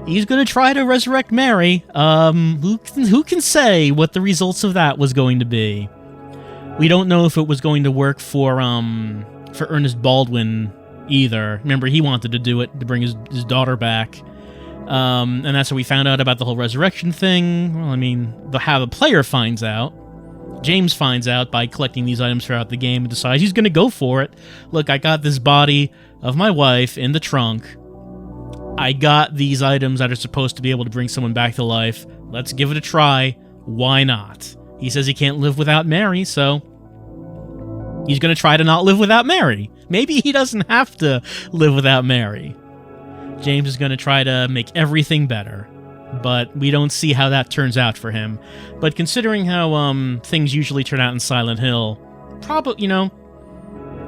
A: he's going to try to resurrect Mary. Who can say what the results of that was going to be? We don't know if it was going to work for Ernest Baldwin either. Remember, he wanted to do it to bring his daughter back. And that's how we found out about the whole resurrection thing. Well, I mean, how the player finds out. James finds out by collecting these items throughout the game and decides he's going to go for it. Look, I got this body of my wife in the trunk. I got these items that are supposed to be able to bring someone back to life. Let's give it a try. Why not? He says he can't live without Mary, so he's going to try to not live without Mary. Maybe he doesn't have to live without Mary. James is going to try to make everything better, but we don't see how that turns out for him. But considering how things usually turn out in Silent Hill,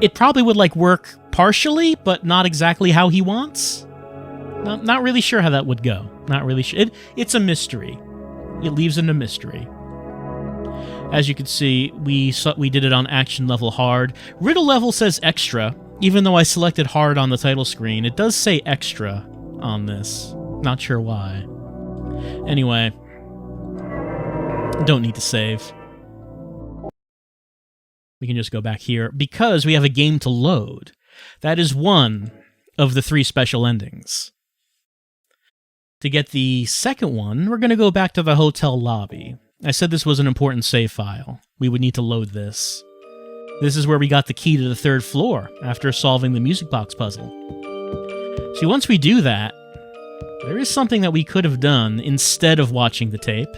A: it probably would work partially, but not exactly how he wants. Not really sure how that would go. Not really sure. It's a mystery. It leaves it a mystery. As you can see, we did it on action level hard. Riddle level says extra. Even though I selected hard on the title screen, it does say extra on this. Not sure why. Anyway, don't need to save. We can just go back here because we have a game to load. That is one of the 3 special endings. To get the second one, we're going to go back to the hotel lobby. I said this was an important save file. We would need to load this. This is where we got the key to the 3rd floor after solving the music box puzzle. See, once we do that, there is something that we could have done instead of watching the tape.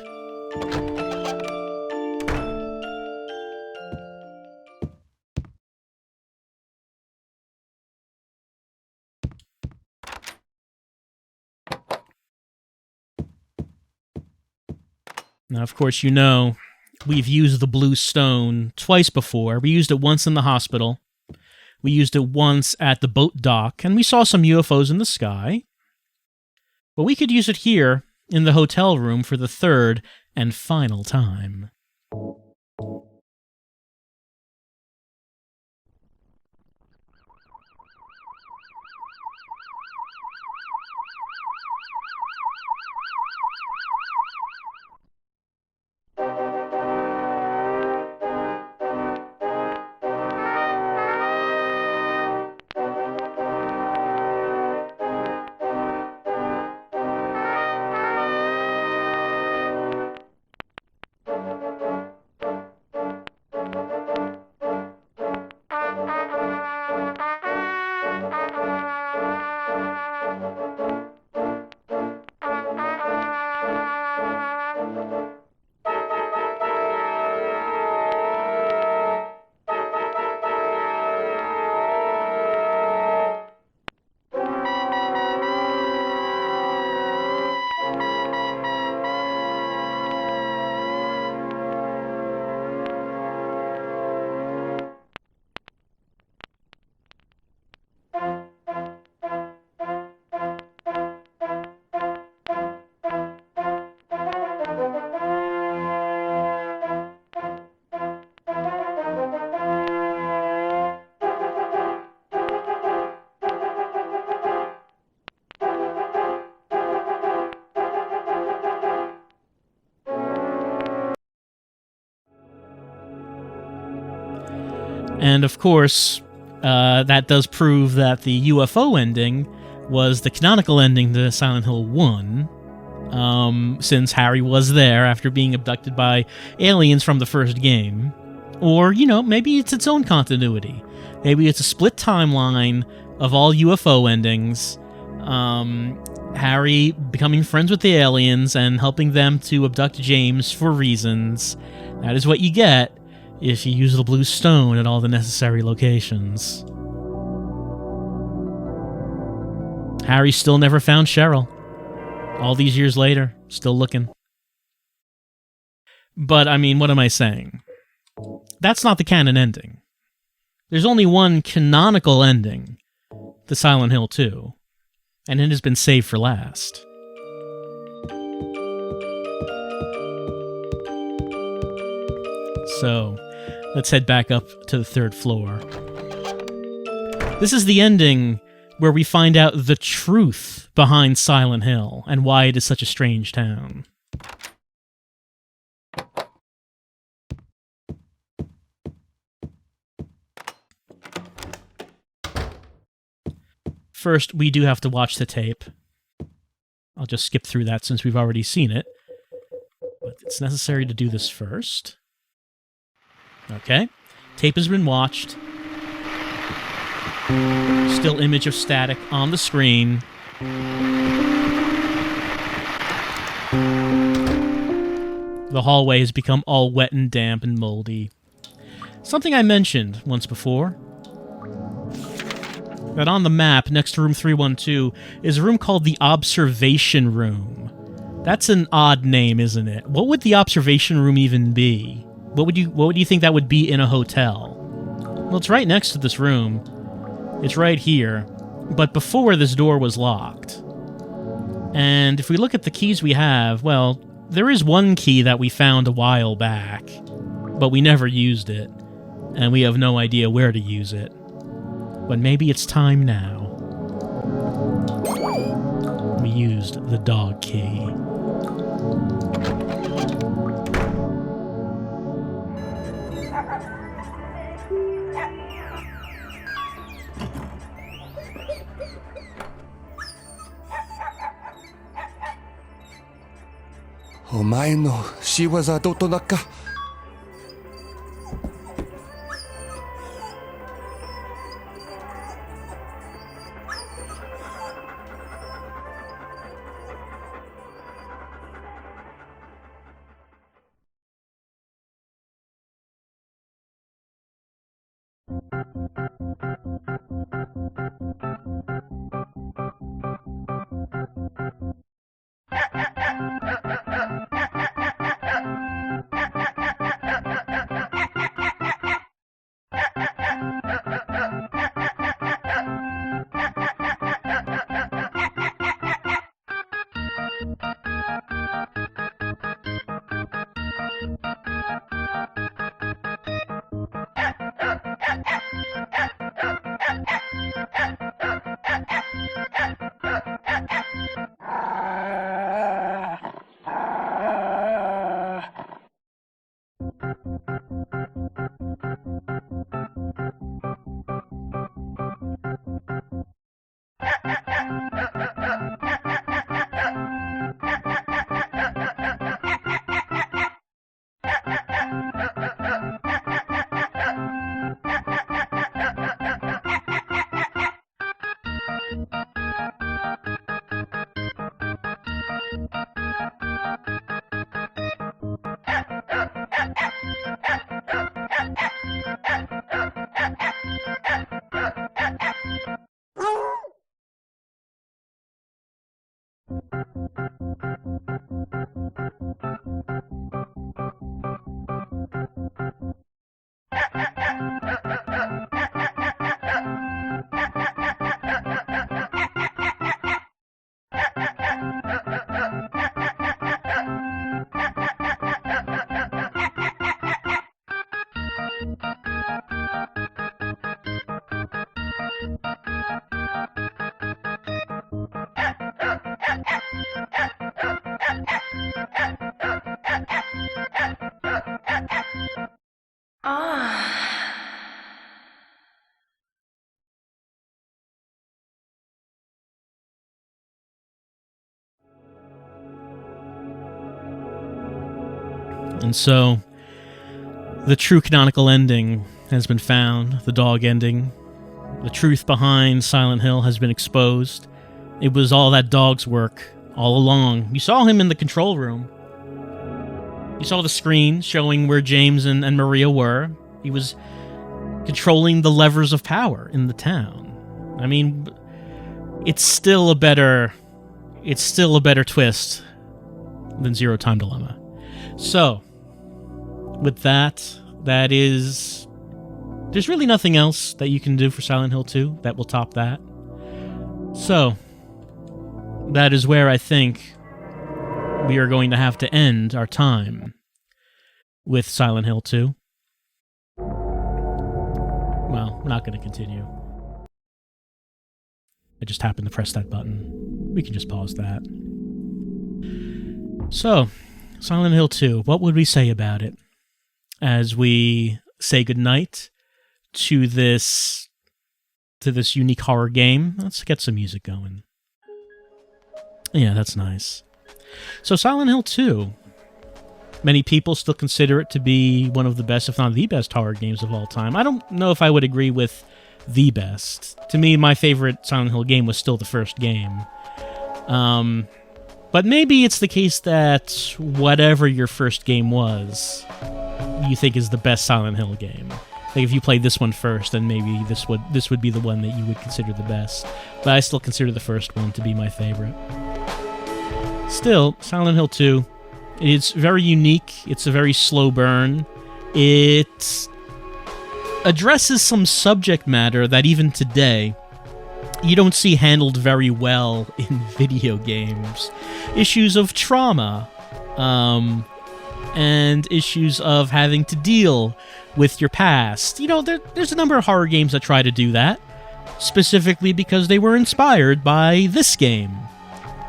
A: Now, of course, you know, we've used the blue stone twice before. We used it once in the hospital. We used it once at the boat dock, and we saw some UFOs in the sky. But we could use it here in the hotel room for the 3rd and final time. And of course, that does prove that the UFO ending was the canonical ending to Silent Hill 1, since Harry was there after being abducted by aliens from the first game. Or, maybe it's its own continuity. Maybe it's a split timeline of all UFO endings, Harry becoming friends with the aliens and helping them to abduct James for reasons. That is what you get if you use the blue stone at all the necessary locations. Harry still never found Cheryl. All these years later, still looking. But, what am I saying? That's not the canon ending. There's only one canonical ending to Silent Hill 2, and it has been saved for last. So, let's head back up to the 3rd floor. This is the ending where we find out the truth behind Silent Hill and why it is such a strange town. First, we do have to watch the tape. I'll just skip through that since we've already seen it. But it's necessary to do this first. Okay. Tape has been watched. Still image of static on the screen. The hallway has become all wet and damp and moldy. Something I mentioned once before. That on the map, next to room 312, is a room called the Observation Room. That's an odd name, isn't it? What would the Observation Room even be? What would you think that would be in a hotel? Well, it's right next to this room. It's right here. But before, this door was locked. And if we look at the keys we have, well, there is one key that we found a while back, but we never used it, and we have no idea where to use it. But maybe it's time now. We used the dog key.
H: Omae no shiwaza doto naka.
A: And so, the true canonical ending has been found, the dog ending. The truth behind Silent Hill has been exposed. It was all that dog's work all along. You saw him in the control room. You saw the screen showing where James and Maria were. He was controlling the levers of power in the town. I mean, it's still a better twist than Zero Time Dilemma. So, with that is... There's really nothing else that you can do for Silent Hill 2 that will top that. So, that is where I think we are going to have to end our time with Silent Hill 2. Well, we're not going to continue. I just happened to press that button. We can just pause that. So, Silent Hill 2, what would we say about it? As we say goodnight to this unique horror game, let's get some music going. Yeah, that's nice. So Silent Hill 2, many people still consider it to be one of the best, if not the best, horror games of all time. I don't know if I would agree with the best. To me, my favorite Silent Hill game was still the first game. But maybe it's the case that whatever your first game was, you think is the best Silent Hill game. Like if you played this one first, then maybe this would be the one that you would consider the best. But I still consider the first one to be my favorite. Still, Silent Hill 2, it's very unique. It's a very slow burn. It addresses some subject matter that even today you don't see handled very well in video games. Issues of trauma, and issues of having to deal with your past. You know, there's a number of horror games that try to do that, specifically because they were inspired by this game.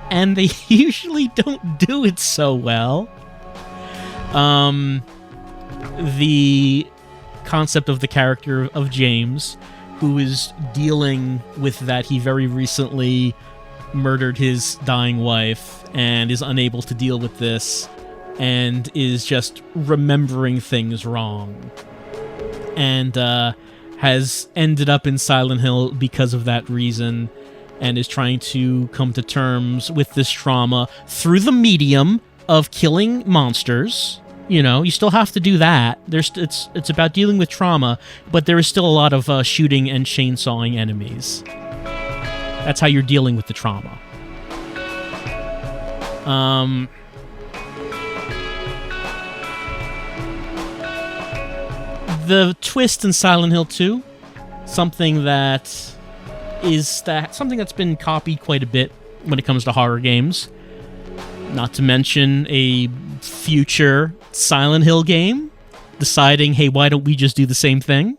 A: And they usually don't do it so well. The concept of the character of James, who is dealing with that he very recently murdered his dying wife and is unable to deal with this and is just remembering things wrong. And has ended up in Silent Hill because of that reason and is trying to come to terms with this trauma through the medium of killing monsters. You know, you still have to do that. It's about dealing with trauma, but there is still a lot of shooting and chainsawing enemies. That's how you're dealing with the trauma. The twist in Silent Hill 2, something that's been copied quite a bit when it comes to horror games. Not to mention a future Silent Hill game deciding, hey, why don't we just do the same thing?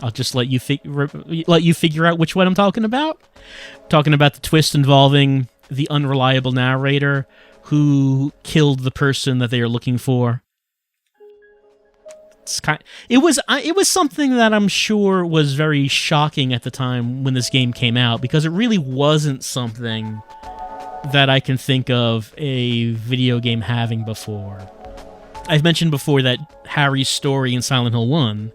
A: I'll just let you figure out which one I'm talking about. I'm talking about the twist involving the unreliable narrator who killed the person that they are looking for. It was something that I'm sure was very shocking at the time when this game came out, because it really wasn't something that I can think of a video game having before. I've mentioned before that Harry's story in Silent Hill 1,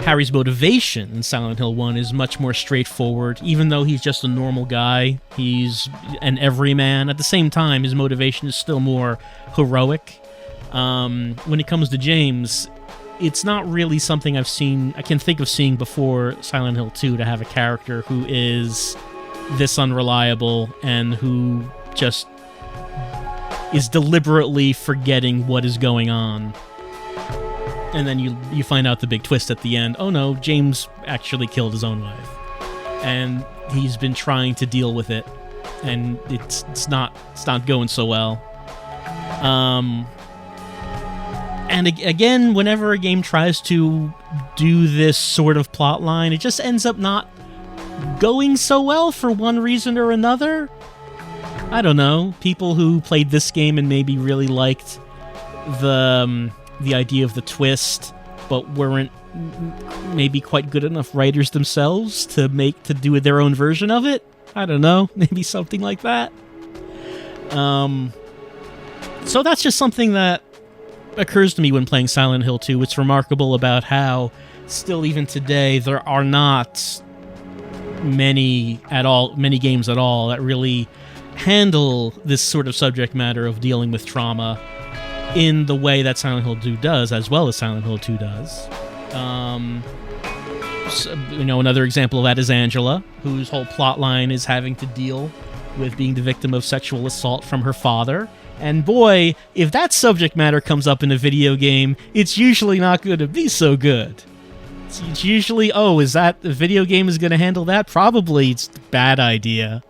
A: Harry's motivation in Silent Hill 1 is much more straightforward. Even though he's just a normal guy, he's an everyman. At the same time, his motivation is still more heroic. When it comes to James, it's not really something I can think of seeing before Silent Hill 2, to have a character who is this unreliable and who just is deliberately forgetting what is going on. And then you find out the big twist at the end. Oh no, James actually killed his own wife. And he's been trying to deal with it, and it's not going so well. And again, whenever a game tries to do this sort of plot line, it just ends up not going so well for one reason or another. I don't know. People who played this game and maybe really liked the idea of the twist, but weren't maybe quite good enough writers themselves to do their own version of it. I don't know. Maybe something like that. So that's just something that occurs to me when playing Silent Hill 2. It's remarkable about how still even today there are not many games at all that really handle this sort of subject matter of dealing with trauma in the way that Silent Hill 2 does, as well as Silent Hill 2 does. Another example of that is Angela, whose whole plot line is having to deal with being the victim of sexual assault from her father. And boy, if that subject matter comes up in a video game, it's usually not going to be so good. It's usually, is that the video game is going to handle that? Probably it's a bad idea.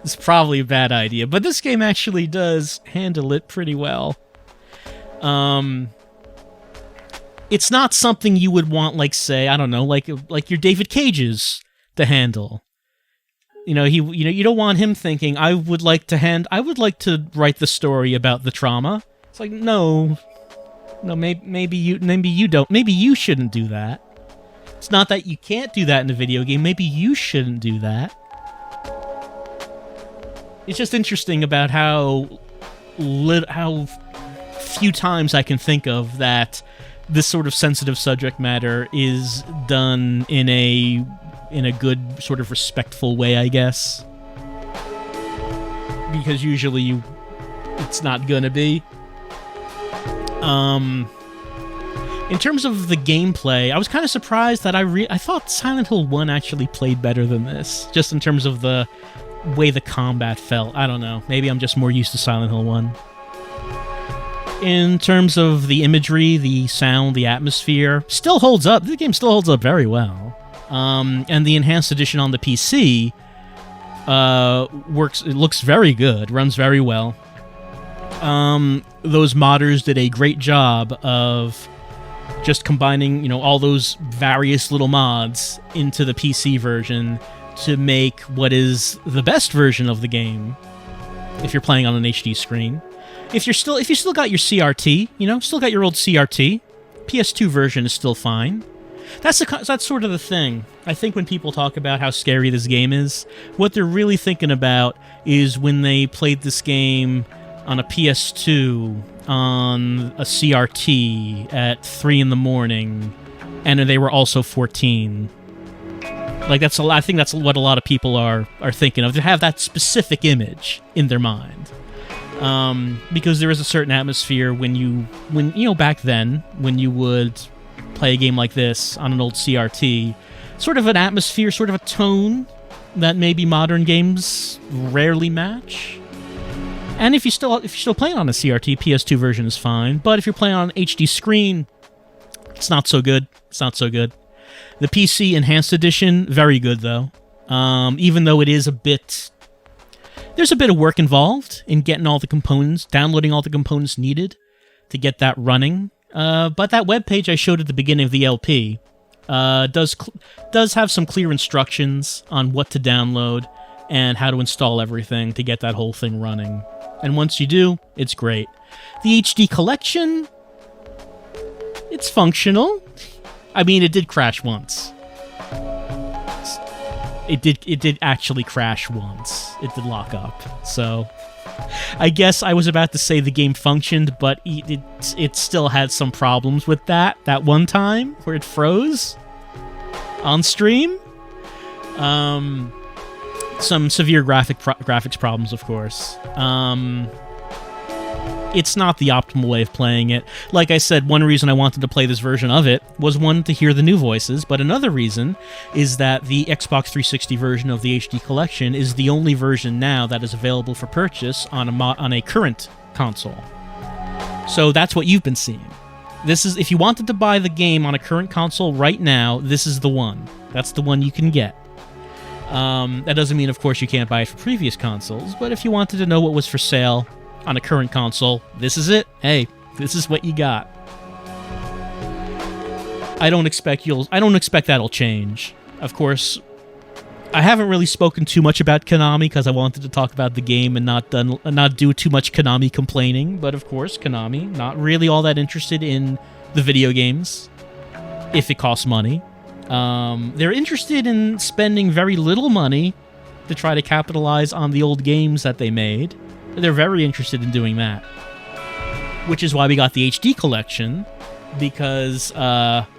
A: It's probably a bad idea. But this game actually does handle it pretty well. it's not something you would want, like, say, I don't know, like your David Cage's to handle. You don't want him thinking, I would like to write the story about the trauma. It's like, no, maybe you don't. Maybe you shouldn't do that. It's not that you can't do that in a video game. Maybe you shouldn't do that. It's just interesting about how few times I can think of that this sort of sensitive subject matter is done in a good sort of respectful way, I guess. Because usually it's not gonna be. In terms of the gameplay, I was kind of surprised that I thought Silent Hill 1 actually played better than this, just in terms of the way the combat felt. I don't know. Maybe I'm just more used to Silent Hill 1. In terms of the imagery, the sound, the atmosphere, still holds up. The game still holds up very well. And the enhanced edition on the PC works. It looks very good. Runs very well. Those modders did a great job of just combining, all those various little mods into the PC version to make what is the best version of the game if you're playing on an HD screen. If you still got your CRT, still got your old CRT, PS2 version is still fine. That's sort of the thing. I think when people talk about how scary this game is, what they're really thinking about is when they played this game on a PS2 on a CRT at 3 in the morning, and they were also 14. Like, I think that's what a lot of people are thinking of. They have that specific image in their mind. Because there is a certain atmosphere when back then, when you would play a game like this on an old CRT, sort of an atmosphere, sort of a tone that maybe modern games rarely match. And if you're still playing on a CRT, PS2 version is fine. But if you're playing on an HD screen, it's not so good. It's not so good. The PC Enhanced Edition, very good though. Even though it is there's a bit of work involved in getting all the components, downloading all the components needed to get that running. But that webpage I showed at the beginning of the LP does have some clear instructions on what to download and how to install everything to get that whole thing running. And once you do, it's great. The HD collection, it's functional. I mean, it did crash once. It did actually crash once. It did lock up. So I guess I was about to say the game functioned, but it still had some problems with that one time where it froze on stream. Some severe graphics problems, of course. It's not the optimal way of playing it. Like I said, one reason I wanted to play this version of it was, one, to hear the new voices, but another reason is that the Xbox 360 version of the HD collection is the only version now that is available for purchase on a current console. So that's what you've been seeing. This is, if you wanted to buy the game on a current console right now, this is the one. That's the one you can get. That doesn't mean, of course, you can't buy it for previous consoles, but if you wanted to know what was for sale on a current console, this is it. Hey, this is what you got. I don't expect that'll change. Of course, I haven't really spoken too much about Konami because I wanted to talk about the game and not do too much Konami complaining, but of course, Konami not really all that interested in the video games if it costs money. They're interested in spending very little money to try to capitalize on the old games that they made. They're very interested in doing that. Which is why we got the HD collection, because,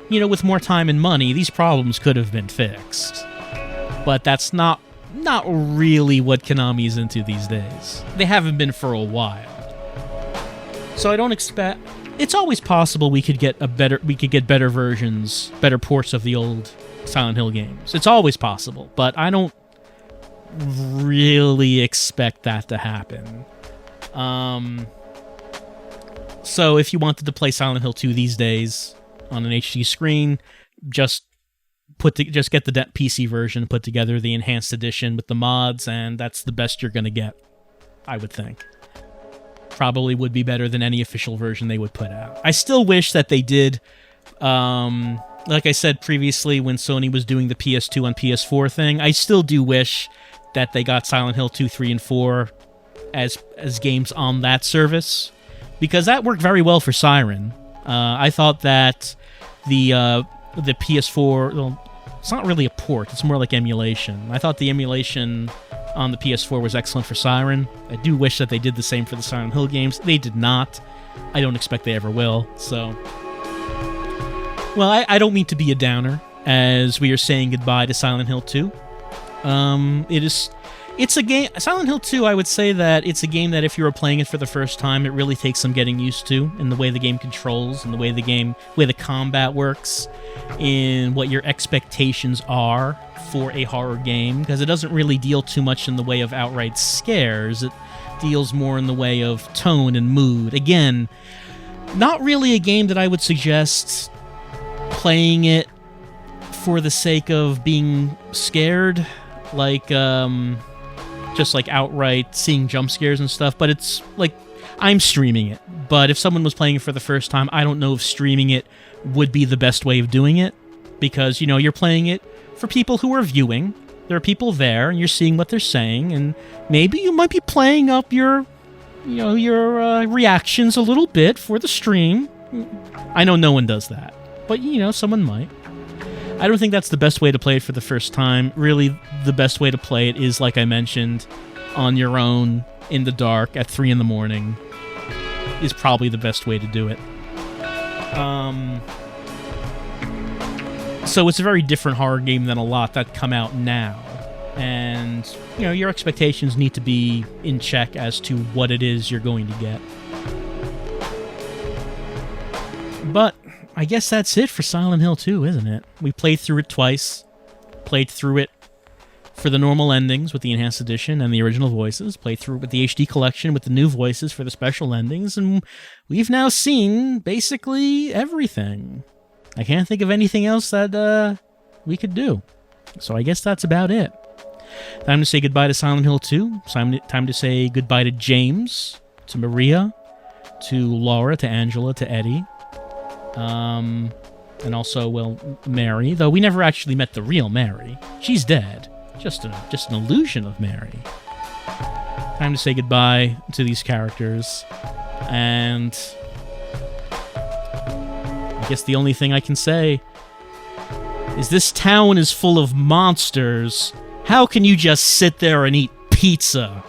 A: with more time and money, these problems could have been fixed. But that's not really what Konami's into these days. They haven't been for a while. So I don't expect... It's always possible we could get better versions, better ports of the old Silent Hill games. It's always possible, but I don't really expect that to happen. So if you wanted to play Silent Hill 2 these days on an HD screen, just get the PC version, put together the enhanced edition with the mods, and that's the best you're gonna get, I would think. Probably would be better than any official version they would put out. I still wish that they did Like I said previously when Sony was doing the PS2 on PS4 thing, I still do wish that they got Silent Hill 2, 3, and 4 as games on that service, because that worked very well for Siren. I thought that the PS4, well, it's not really a port, it's more like emulation. I thought the emulation on the PS4 was excellent for Siren. I do wish that they did the same for the Silent Hill games. They did not. I don't expect they ever will, so... Well, I don't mean to be a downer, as we are saying goodbye to Silent Hill 2. It's a game... Silent Hill 2, I would say that it's a game that if you were playing it for the first time, it really takes some getting used to, in the way the game controls, and the way the combat works, in what your expectations are for a horror game, because it doesn't really deal too much in the way of outright scares. It deals more in the way of tone and mood. Again, not really a game that I would suggest playing it for the sake of being scared, like just like outright seeing jump scares and stuff, but it's like I'm streaming it. But if someone was playing it for the first time, I don't know if streaming it would be the best way of doing it, because you're playing it for people who are viewing. There are people there and you're seeing what they're saying, and maybe you might be playing up your reactions a little bit for the stream. I know no one does that, but someone might. I don't think that's the best way to play it for the first time. Really, the best way to play it is, like I mentioned, on your own, in the dark, at 3 in the morning, is probably the best way to do it. So it's a very different horror game than a lot that come out now. And, your expectations need to be in check as to what it is you're going to get. But I guess that's it for Silent Hill 2, isn't it? We played through it twice. Played through it for the normal endings with the Enhanced Edition and the original voices. Played through it with the HD Collection with the new voices for the special endings. And we've now seen basically everything. I can't think of anything else that we could do. So I guess that's about it. Time to say goodbye to Silent Hill 2. Time to say goodbye to James, to Maria, to Laura, to Angela, to Eddie. And also, well, Mary, though we never actually met the real Mary. She's dead. Just an illusion of Mary. Time to say goodbye to these characters. And I guess the only thing I can say is this town is full of monsters. How can you just sit there and eat pizza?